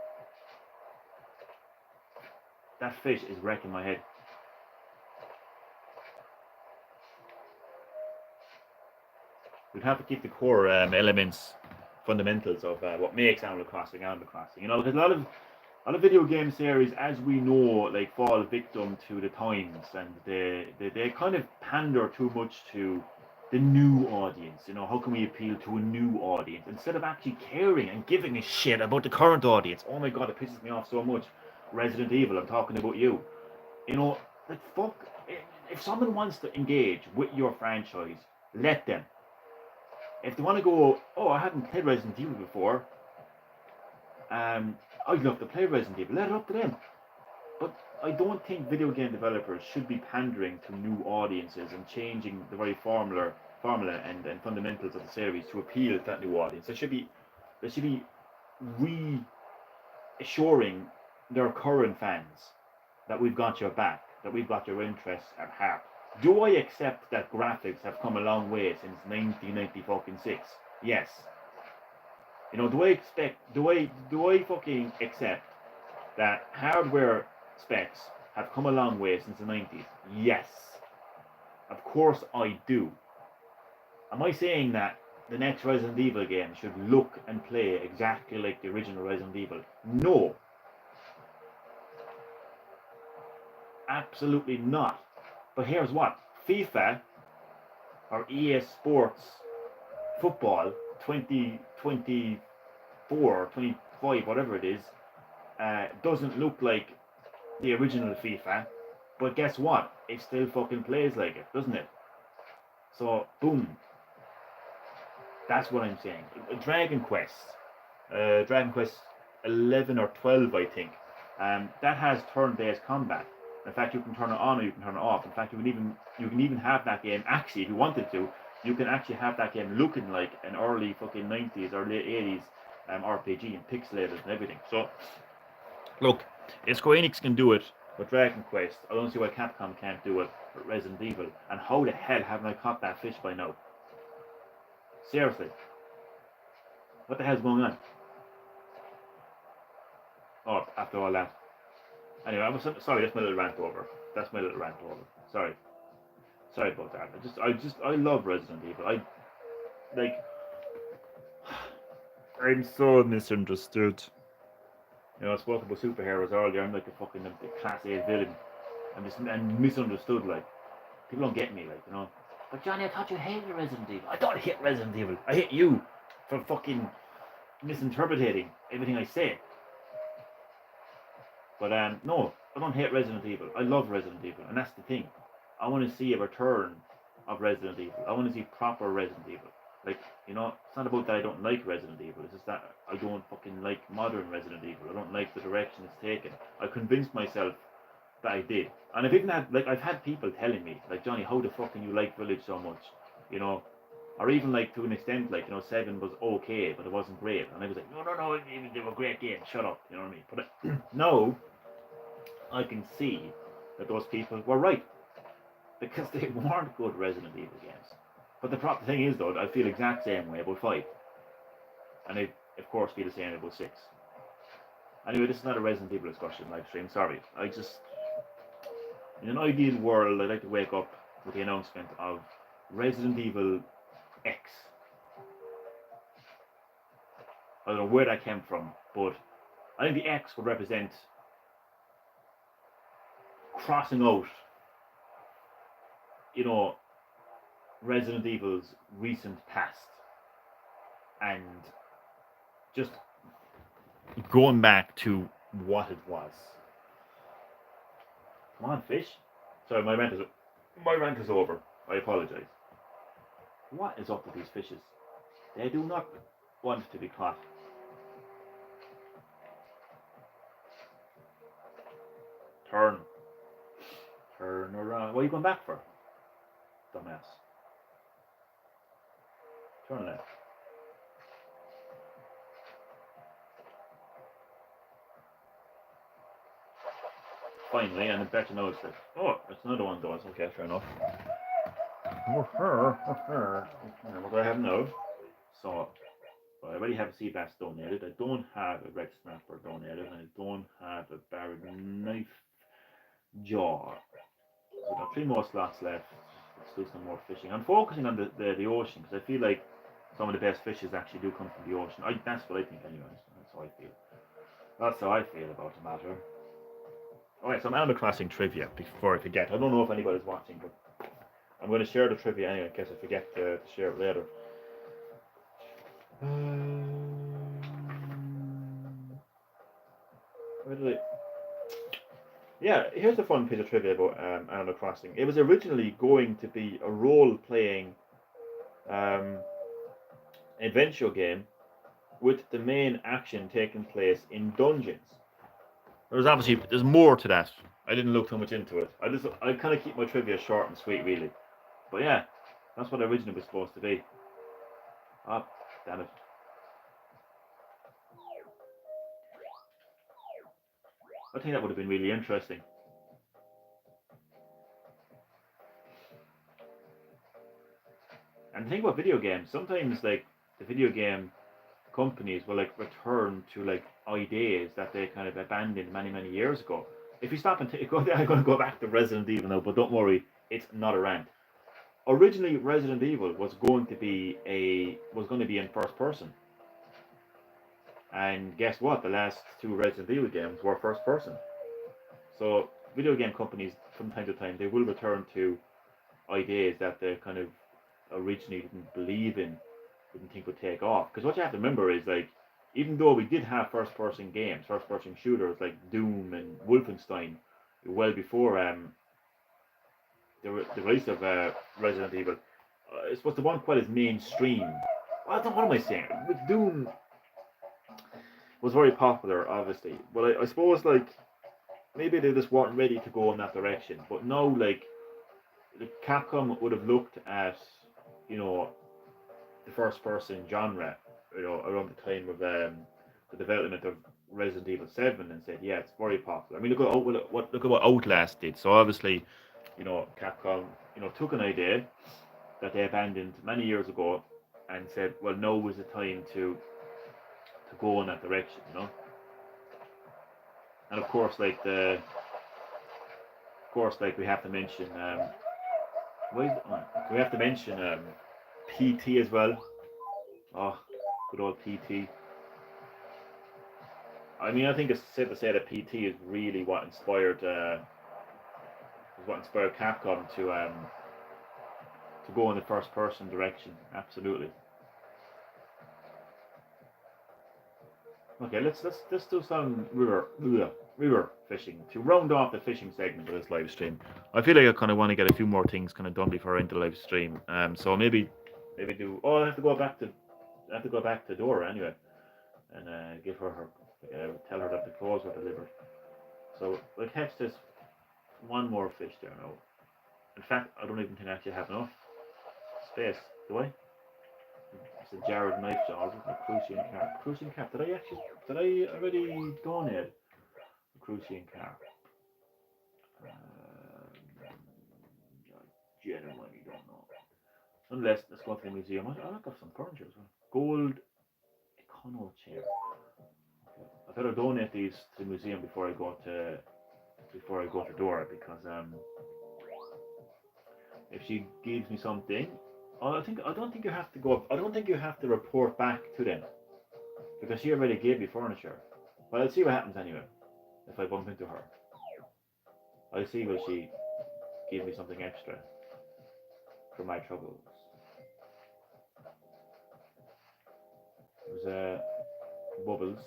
S1: That fish is wrecking my head. We'd have to keep the core elements, fundamentals of what makes Animal Crossing Animal Crossing. You know, because a lot of video game series, as we know, like fall victim to the times, and they kind of pander too much to the new audience. You know, how can we appeal to a new audience instead of actually caring and giving a shit about the current audience? Oh my god, it pisses me off so much. Resident Evil, I'm talking about you. You know, like fuck. If someone wants to engage with your franchise, let them. If they want to go, oh, I haven't played Resident Evil before. I'd love to play Resident Evil. Let it up to them. But I don't think video game developers should be pandering to new audiences and changing the very formula and fundamentals of the series to appeal to that new audience. They should be reassuring their current fans that we've got your back, that we've got your interests at heart. Do I accept that graphics have come a long way since 1996? Yes. You know, do I fucking accept that hardware specs have come a long way since the 90s? Yes. Of course I do. Am I saying that the next Resident Evil game should look and play exactly like the original Resident Evil? No. Absolutely not. But here's what. FIFA or EA Sports Football 2024 or 25, whatever it is, doesn't look like the original FIFA, but guess what? It still fucking plays like it, doesn't it? So, boom. That's what I'm saying. Dragon Quest 11 or 12, I think. That has turn-based combat. In fact, you can turn it on or you can turn it off. In fact, you can even have that game, actually, if you wanted to, you can actually have that game looking like an early fucking 90s or late 80s RPG and pixelated and everything. So, look, if Square Enix can do it with Dragon Quest, I don't see why Capcom can't do it with Resident Evil. And how the hell haven't I caught that fish by now? Seriously. What the hell's going on? Oh, after all that. Anyway, sorry, that's my little rant over. Sorry about that. I love Resident Evil. I'm so misunderstood. You know, I spoke about superheroes earlier. I'm like a fucking class A villain. I'm misunderstood. Like people don't get me. Like you know. But Johnny, I thought you hated Resident Evil. I don't hate Resident Evil. I hate you for fucking misinterpreting everything I say. But no, I don't hate Resident Evil. I love Resident Evil, and that's the thing. I want to see a return of Resident Evil. I want to see proper Resident Evil. Like, you know, it's not about that I don't like Resident Evil. It's just that I don't fucking like modern Resident Evil. I don't like the direction it's taken. I convinced myself that I did. And I've even had, like, I've had people telling me, like, Johnny, how the fuck can you like Village so much? You know, or even, like, to an extent, like, you know, 7 was okay, but it wasn't great. And I was like, no, they were great games. Shut up. You know what I mean? But no, I can see that those people were right because they weren't good Resident Evil games. But the thing is, though, I feel the exact same way about 5, and I, of course, feel the same about 6. Anyway, this is not a Resident Evil discussion live stream. Sorry, I just, in an ideal world, I'd like to wake up with the announcement of Resident Evil X. I don't know where that came from, but I think the X would represent crossing out, you know, Resident Evil's recent past and just going back to what it was. Come on, fish. Sorry, my rant is over. I apologise. What is up with these fishes? They do not want to be caught. Turn. Turn around. What are you going back for? Dumbass. Turn left. Finally, and I bet you noticed it. Oh, it's another one though. It's okay, fair enough. What do I have now? So, I already have a sea bass donated. I don't have a red snapper donated, and I don't have a barred knife jaw. So I've got 3 more slots left. Let's do some more fishing. I'm focusing on the ocean because I feel like some of the best fishes actually do come from the ocean. That's what I think, anyways. That's how I feel. That's how I feel about the matter. Alright, so I'm Animal Crossing trivia before I forget. I don't know if anybody's watching, but I'm going to share the trivia anyway in case I forget to share it later. Where did I? Yeah, here's a fun piece of trivia about Animal Crossing. It was originally going to be a role-playing adventure game with the main action taking place in dungeons. There's more to that. I didn't look too much into it. I kind of keep my trivia short and sweet, really. But yeah, that's what it originally was supposed to be. Ah, damn it. I think that would have been really interesting. And the thing about video games, sometimes like the video game companies will like return to like ideas that they kind of abandoned many years ago. If you stop and I'm going to go back to Resident Evil now, but don't worry, it's not a rant. Originally, Resident Evil was going to be in first person, and guess what? The last 2 Resident Evil games were first person. So video game companies, from time to time, they will return to ideas that they kind of originally didn't believe in, didn't think would take off. Because what you have to remember is like, even though we did have first-person games, first-person shooters like Doom and Wolfenstein, well before the release of Resident Evil, it's supposed to one quite as mainstream. What am I saying? With Doom was very popular, obviously, but I suppose like maybe they just weren't ready to go in that direction. But now, like, Capcom would have looked at, you know, the first-person genre, you know, around the time of the development of Resident Evil 7 and said, yeah, it's very popular. I mean, look at what Outlast did. So obviously, you know, Capcom, you know, took an idea that they abandoned many years ago and said, well, now is the time to go in that direction, you know. And of course, like we have to mention, we have to mention PT as well. Oh, good old PT. I mean, I think it's safe to say that PT is really what inspired Capcom to go in the first person direction. Absolutely. Okay, let's do some river fishing to round off the fishing segment of this live stream. I feel like I kind of want to get a few more things kind of done before I enter live stream. So maybe do. Oh, I have to go back to Dora anyway, and give her tell her that the clothes were delivered. So we'll catch this one more fish there now. In fact, I don't even think I actually have enough space. Do I? It's a Jared knife jaw with a crucian carp. Crucian carp. Did I already donate a crucian carp? I genuinely don't know. Unless let's go to the museum. I look up some furniture as well. Gold econo chair. Okay. I better donate these to the museum before I go to Dora because if she gives me something, I don't think you have to go. I don't think you have to report back to them because she already gave me furniture. But I'll see what happens anyway. If I bump into her, I'll see will she give me something extra for my troubles. There's bubbles.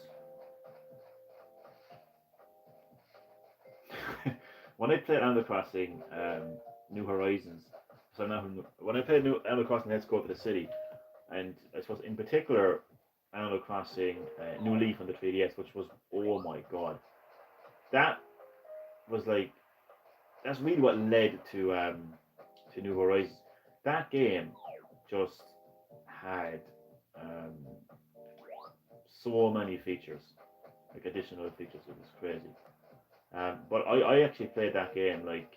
S1: When I played Animal Crossing New Horizons, so now when I played Animal Crossing Let's Go to the City, and I suppose in particular Animal Crossing New Leaf on the 3DS, which was, oh my god, that was like, that's really what led to New Horizons. That game just had um, so many features, like additional features. It was crazy. But I actually played that game like,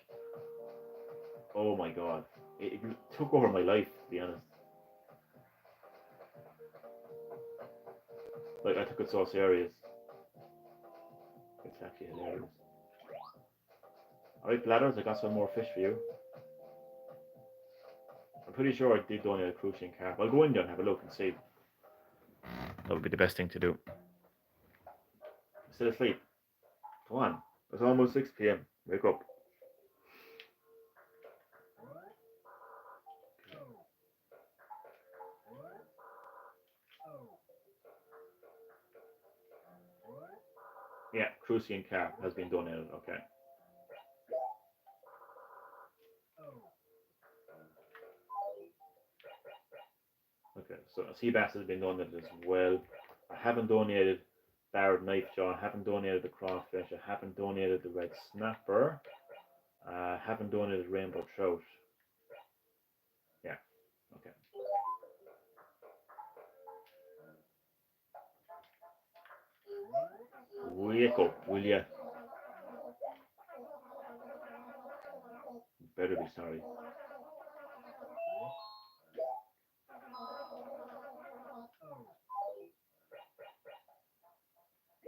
S1: oh my god, it took over my life, to be honest. Like I took it so serious. It's actually hilarious. Alright, Bladders, I got some more fish for you. I'm pretty sure I did donate a crucian carp. I'll go in there and have a look and see. That would be the best thing to do. Still asleep. Come on. It's almost 6 p.m. Wake up. Yeah, crucian carp has been donated. Okay. Okay, so a sea bass has been donated as well. I haven't donated barred knife jaw. I haven't donated the crawfish. I haven't donated the red snapper. I haven't donated rainbow trout. Yeah, okay. Wake up, will ya? Better be sorry.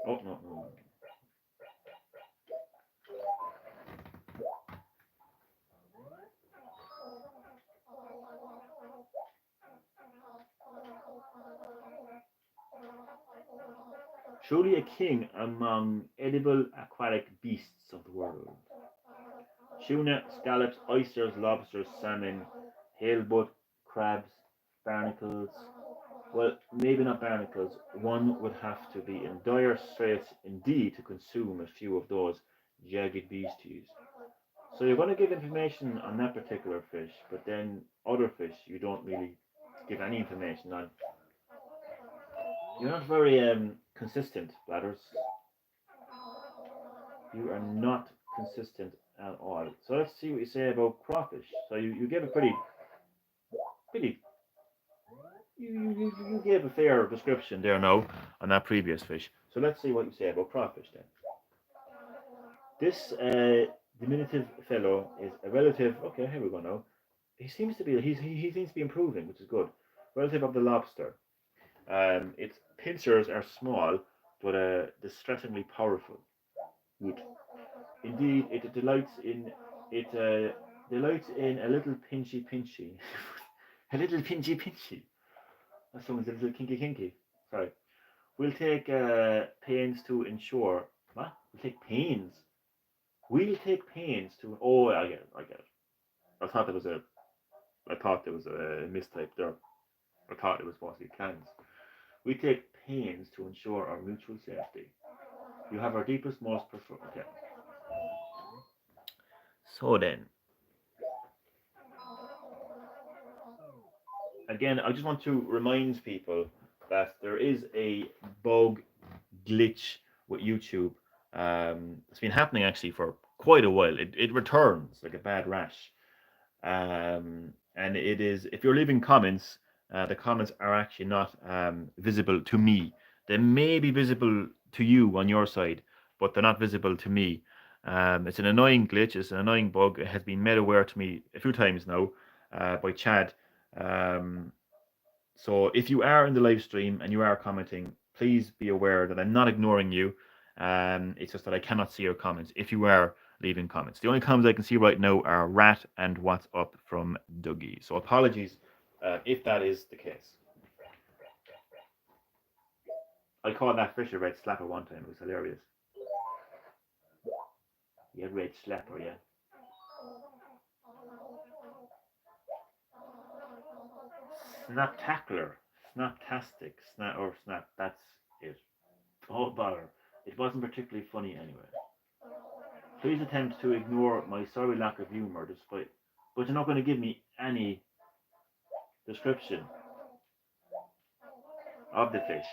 S1: Oh, no, no. Truly a king among edible aquatic beasts of the world. Tuna, scallops, oysters, lobsters, salmon, halibut, crabs, barnacles. Well, maybe not barnacles. One would have to be in dire straits indeed to consume a few of those jagged beasties. So you're going to give information on that particular fish, but then other fish you don't really give any information on. You're not very consistent, Bladders. You are not consistent at all. So let's see what you say about crawfish. So you gave a pretty you gave a fair description there now on that previous fish. So let's see what you say about crawfish then. This diminutive fellow is a relative. Okay, here we go now. He seems to be improving, which is good. Relative of the lobster. Its pincers are small, but distressingly powerful. Good. Indeed, it delights in a little pinchy. A little pinchy. That sounds a little kinky. Sorry. We'll take pains to ensure. What? We'll take pains. We'll take pains to. Oh, I get it. I get it. I thought there was a. I thought there was a mistype there. I thought it was supposed to be cans. We take pains to ensure our mutual safety. You have our deepest, most preferred. Okay. So then, again, I just want to remind people that there is a bug glitch with YouTube. It's been happening actually for quite a while. It returns like a bad rash. And it is, if you're leaving comments, the comments are actually not visible to me. They may be visible to you on your side, but they're not visible to me. It's an annoying glitch. It's an annoying bug. It has been made aware to me a few times now by Chad. Um, so if you are in the live stream and you are commenting, please be aware that I'm not ignoring you. It's just that I cannot see your comments if you are leaving comments. The only comments I can see right now are Rat and What's Up from Dougie. So apologies if that is the case. I called that fish a red slapper one time. It was hilarious. Yeah, red slapper, yeah. Snaptacular, snaptastic, snap. That's it. Oh bother. It wasn't particularly funny anyway. Please attempt to ignore my sorry lack of humour despite, but you're not going to give me any description of the fish.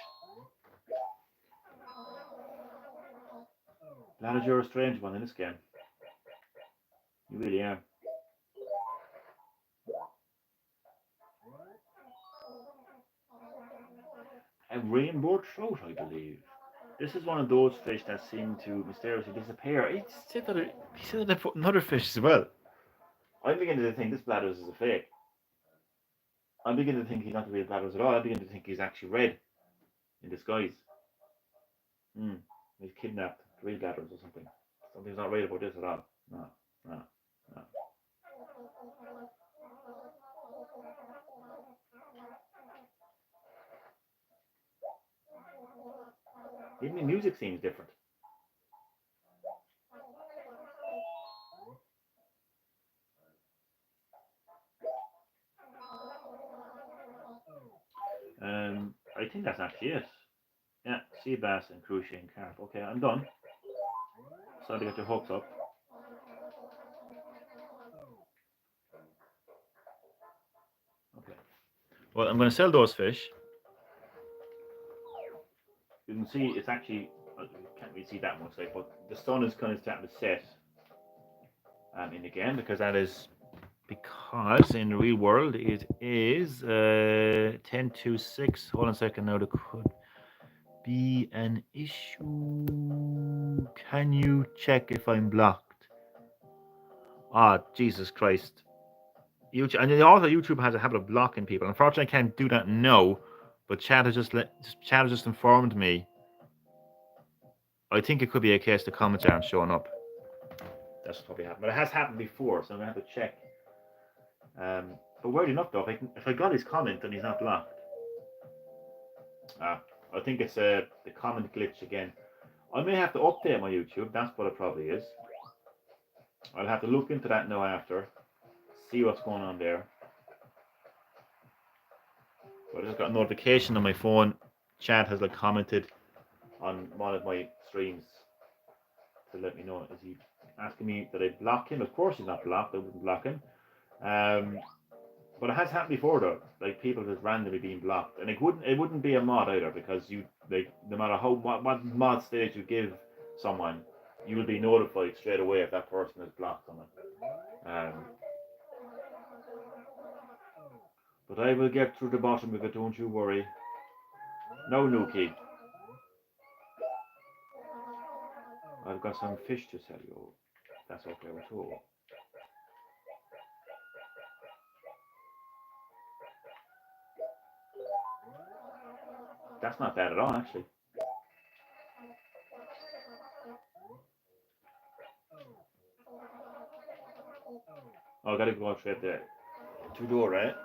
S1: Glad you're a strange one in this game. You really are. A rainbow trout, I believe. This is one of those fish that seem to mysteriously disappear. He said that I put another fish as well. I'm beginning to think this Bladders is a fake. I'm beginning to think he's not the real Bladders at all. I'm beginning to think he's actually red in disguise. He's kidnapped real Bladders or something. Something's not right about this at all. No, no, no. Even the music seems different. I think that's actually it. Yeah, sea bass and crucian carp. Okay, I'm done. So to get your hooks up. Okay. Well, I'm going to sell those fish. You can see it's actually, you can't really see that much, like, but the sun is kind of starting to set in again because in the real world it is 10 to 6. Hold on a second now, there could be an issue. Can you check if I'm blocked? Ah, Jesus Christ. YouTube, and also YouTube has a habit of blocking people. Unfortunately, I can't do that now, but Chad has just informed me. I think it could be a case the comments aren't showing up. That's probably happened, but it has happened before, so I'm gonna have to check. But weirdly enough, though, if I got his comment and he's not blocked, I think it's the comment glitch again. I may have to update my YouTube. That's what it probably is. I'll have to look into that now after, see what's going on there. But I just got a notification on my phone. Chad has like commented on one of my streams to let me know. Is he asking me that I block him? Of course he's not blocked. I wouldn't block him. But it has happened before though. Like people just randomly being blocked, and it wouldn't be a mod either because you like no matter what mod stage you give someone, you will be notified straight away if that person is blocked on it. But I will get through the bottom of it. Don't you worry. No, Nuki. I've got some fish to sell you. That's okay at all. That's not bad at all, actually. Oh, I gotta go straight there. To Dora.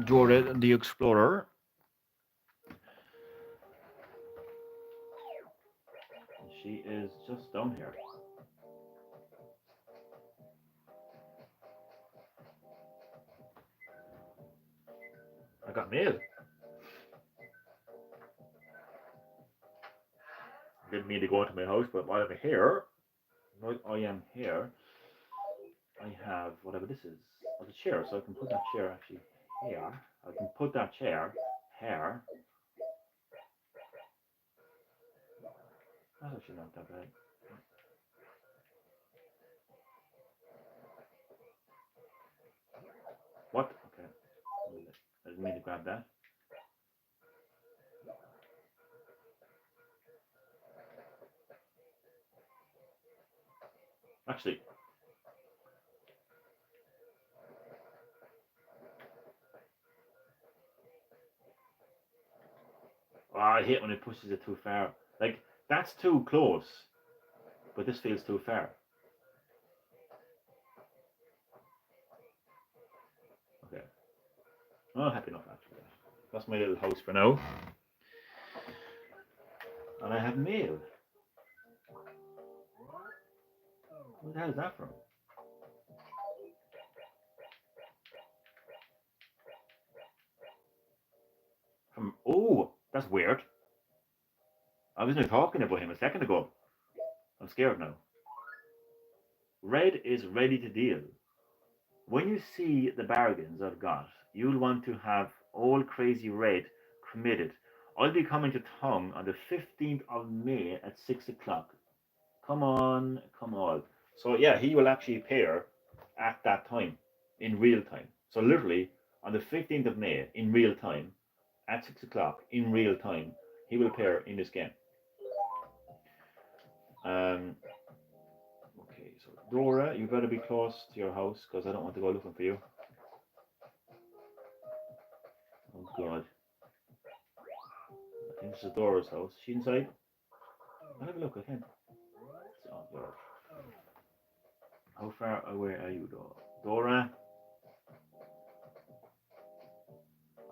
S1: Dora the Explorer. She is just down here. I got mail. Didn't mean to go into my house, but while I'm here, while I am here, I have whatever this is. Oh, the chair, so I can put that chair actually here. I can put that chair here. That's actually not that bad. What? Okay. I didn't mean to grab that. Actually, oh, I hate when it pushes it too far. Like, that's too close, but this feels too far. Okay. Oh, happy enough actually. That's my little house for now. And I have mail. Where the hell is that from? From, oh, that's weird. I was only talking about him a second ago. I'm scared now. Red is ready to deal. When you see the bargains I've got, you'll want to have all crazy red committed. I'll be coming to town on the 15th of May at 6 o'clock. Come on, come on. So yeah, he will actually appear at that time in real time. So literally on the 15th of May in real time at 6 o'clock in real time, he will appear in this game. Um, okay, so Dora, you better be close to your house because I don't want to go looking for you. Oh God. I think this is Dora's house. Is she inside? I'll have a look, I can. Oh God. How far away are you, Dora? Dora?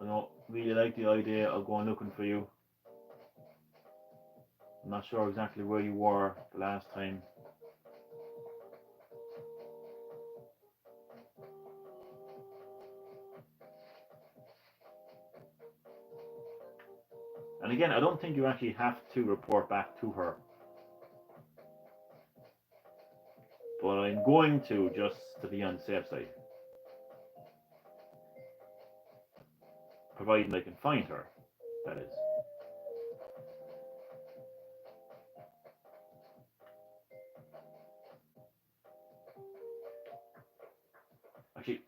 S1: I don't really like the idea of going looking for you. I'm not sure exactly where you were the last time. And again, I don't think you actually have to report back to her. But I'm going to just to be on the safe side. Providing I can find her, that is. Actually,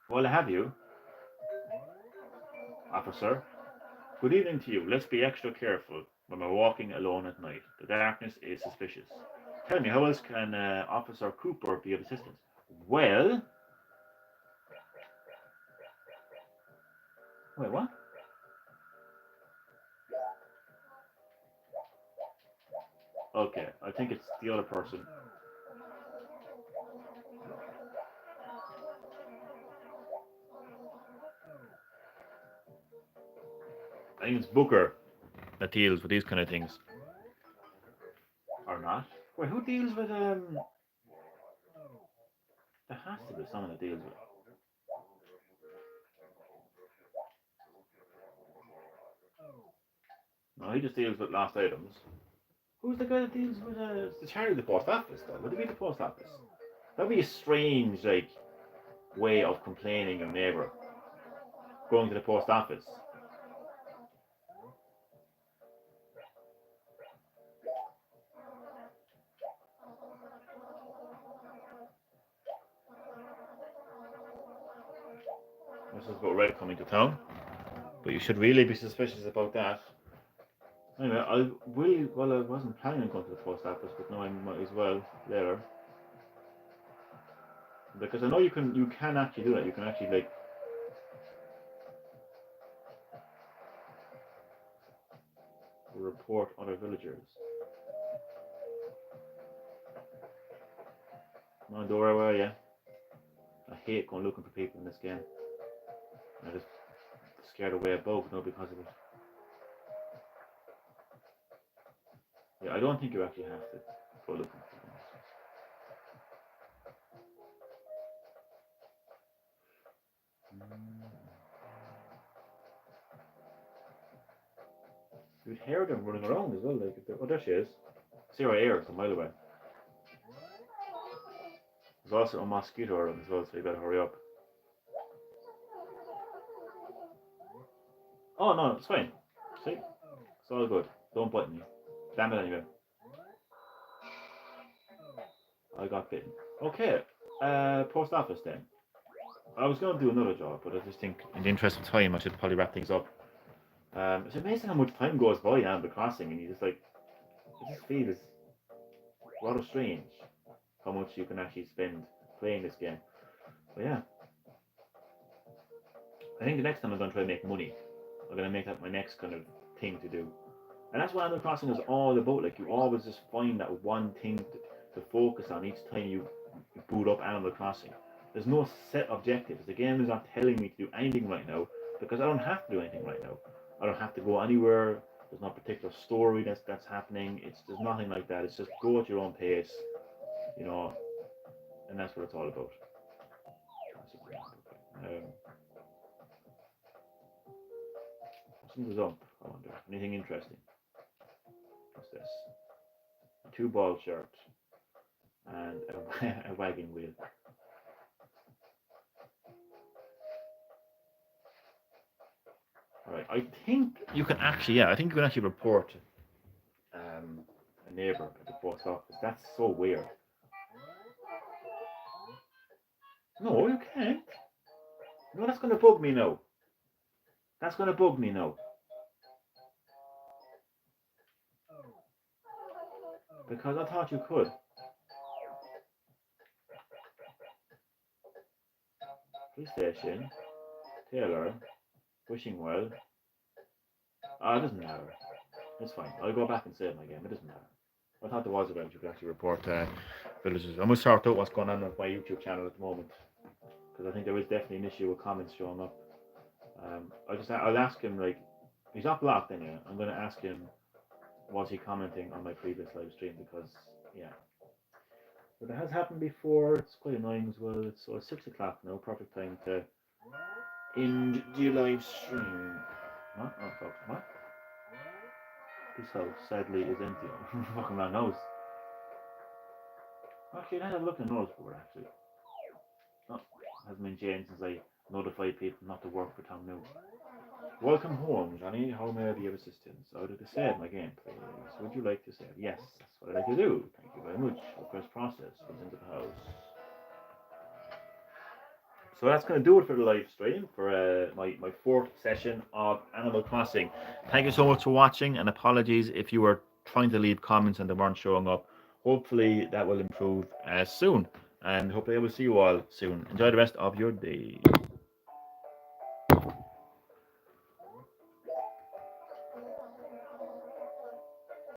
S1: while I have you, officer, good evening to you. Let's be extra careful when we're walking alone at night. The darkness is suspicious. Tell me, how else can Officer Cooper be of assistance? Well, wait, what? Okay, I think it's the other person. I think it's Booker that deals with these kind of things. Or not? Wait, who deals with there has to be someone that deals with. No, he just deals with lost items. Who's the guy that deals with the charity of the post office though? Would it be the post office? That'd be a strange like way of complaining of neighbour. Going to the post office. This is about Red coming to town. But you should really be suspicious about that. Anyway, I will well I wasn't planning on going to the post office, but now I might as well later. Because I know you can actually do that. You can actually like report other villagers. Come on, Dora, where are you? I hate going looking for people in this game. I just scared away a bug, no, because of it. Yeah, I don't think you actually have to go looking for them. You'd hear them running around as well. Like, oh, there she is. See her ear, it's a mile away. There's also a mosquito around as well, so you better hurry up. Oh no, it's fine. See? It's all good. Don't bite me. Damn it anyway. I got bitten. Okay. Post office then. I was going to do another job, but I just think in the interest of time I should probably wrap things up. It's amazing how much time goes by Animal Crossing, and you just like, it just feels rather strange how much you can actually spend playing this game. But yeah, I think the next time I'm going to try to make money. I'm going to make that my next kind of thing to do. And that's what Animal Crossing is all about. Like, you always just find that one thing to focus on each time you boot up Animal Crossing. There's no set objectives. The game is not telling me to do anything right now because I don't have to do anything right now. I don't have to go anywhere. There's no particular story that's happening. There's nothing like that. It's just go at your own pace, you know, and that's what it's all about. What's up? I wonder. Anything interesting? What's this? A 2-ball shirt and a wagon wheel. Alright, I think you can actually, I think you can actually report a neighbour at the post office. That's so weird. No, you can't. No, that's going to bug me now. That's going to bug me now. Because I thought you could. Police station. Taylor. Wishing well. It doesn't matter. It's fine. I'll go back and save my game. It doesn't matter. I thought there was a way you could actually report villagers. I must sort out what's going on with my YouTube channel at the moment. Because I think there is definitely an issue with comments showing up. I'll ask him, like, he's not blocked anyway. I'm going to ask him, was he commenting on my previous live stream? Because, yeah. But it has happened before. It's quite annoying as well. So it's 6 o'clock now. Perfect time to end the live stream. What? Oh, fuck. What? This house, sadly, is empty. Fucking wrong house. Actually, I had a look at the notice board, actually. Oh, hasn't been changed since I notified people not to work for Tom New. Welcome home, Johnny. How may I be of assistance? I would like to save my game, please. Would you like to save? Yes, that's what I'd like to do. Thank you very much. Request process. Goes into the house. So that's going to do it for the live stream for my fourth session of Animal Crossing. Thank you so much for watching, and apologies if you were trying to leave comments and they weren't showing up. Hopefully that will improve soon, and hopefully I will see you all soon. Enjoy the rest of your day.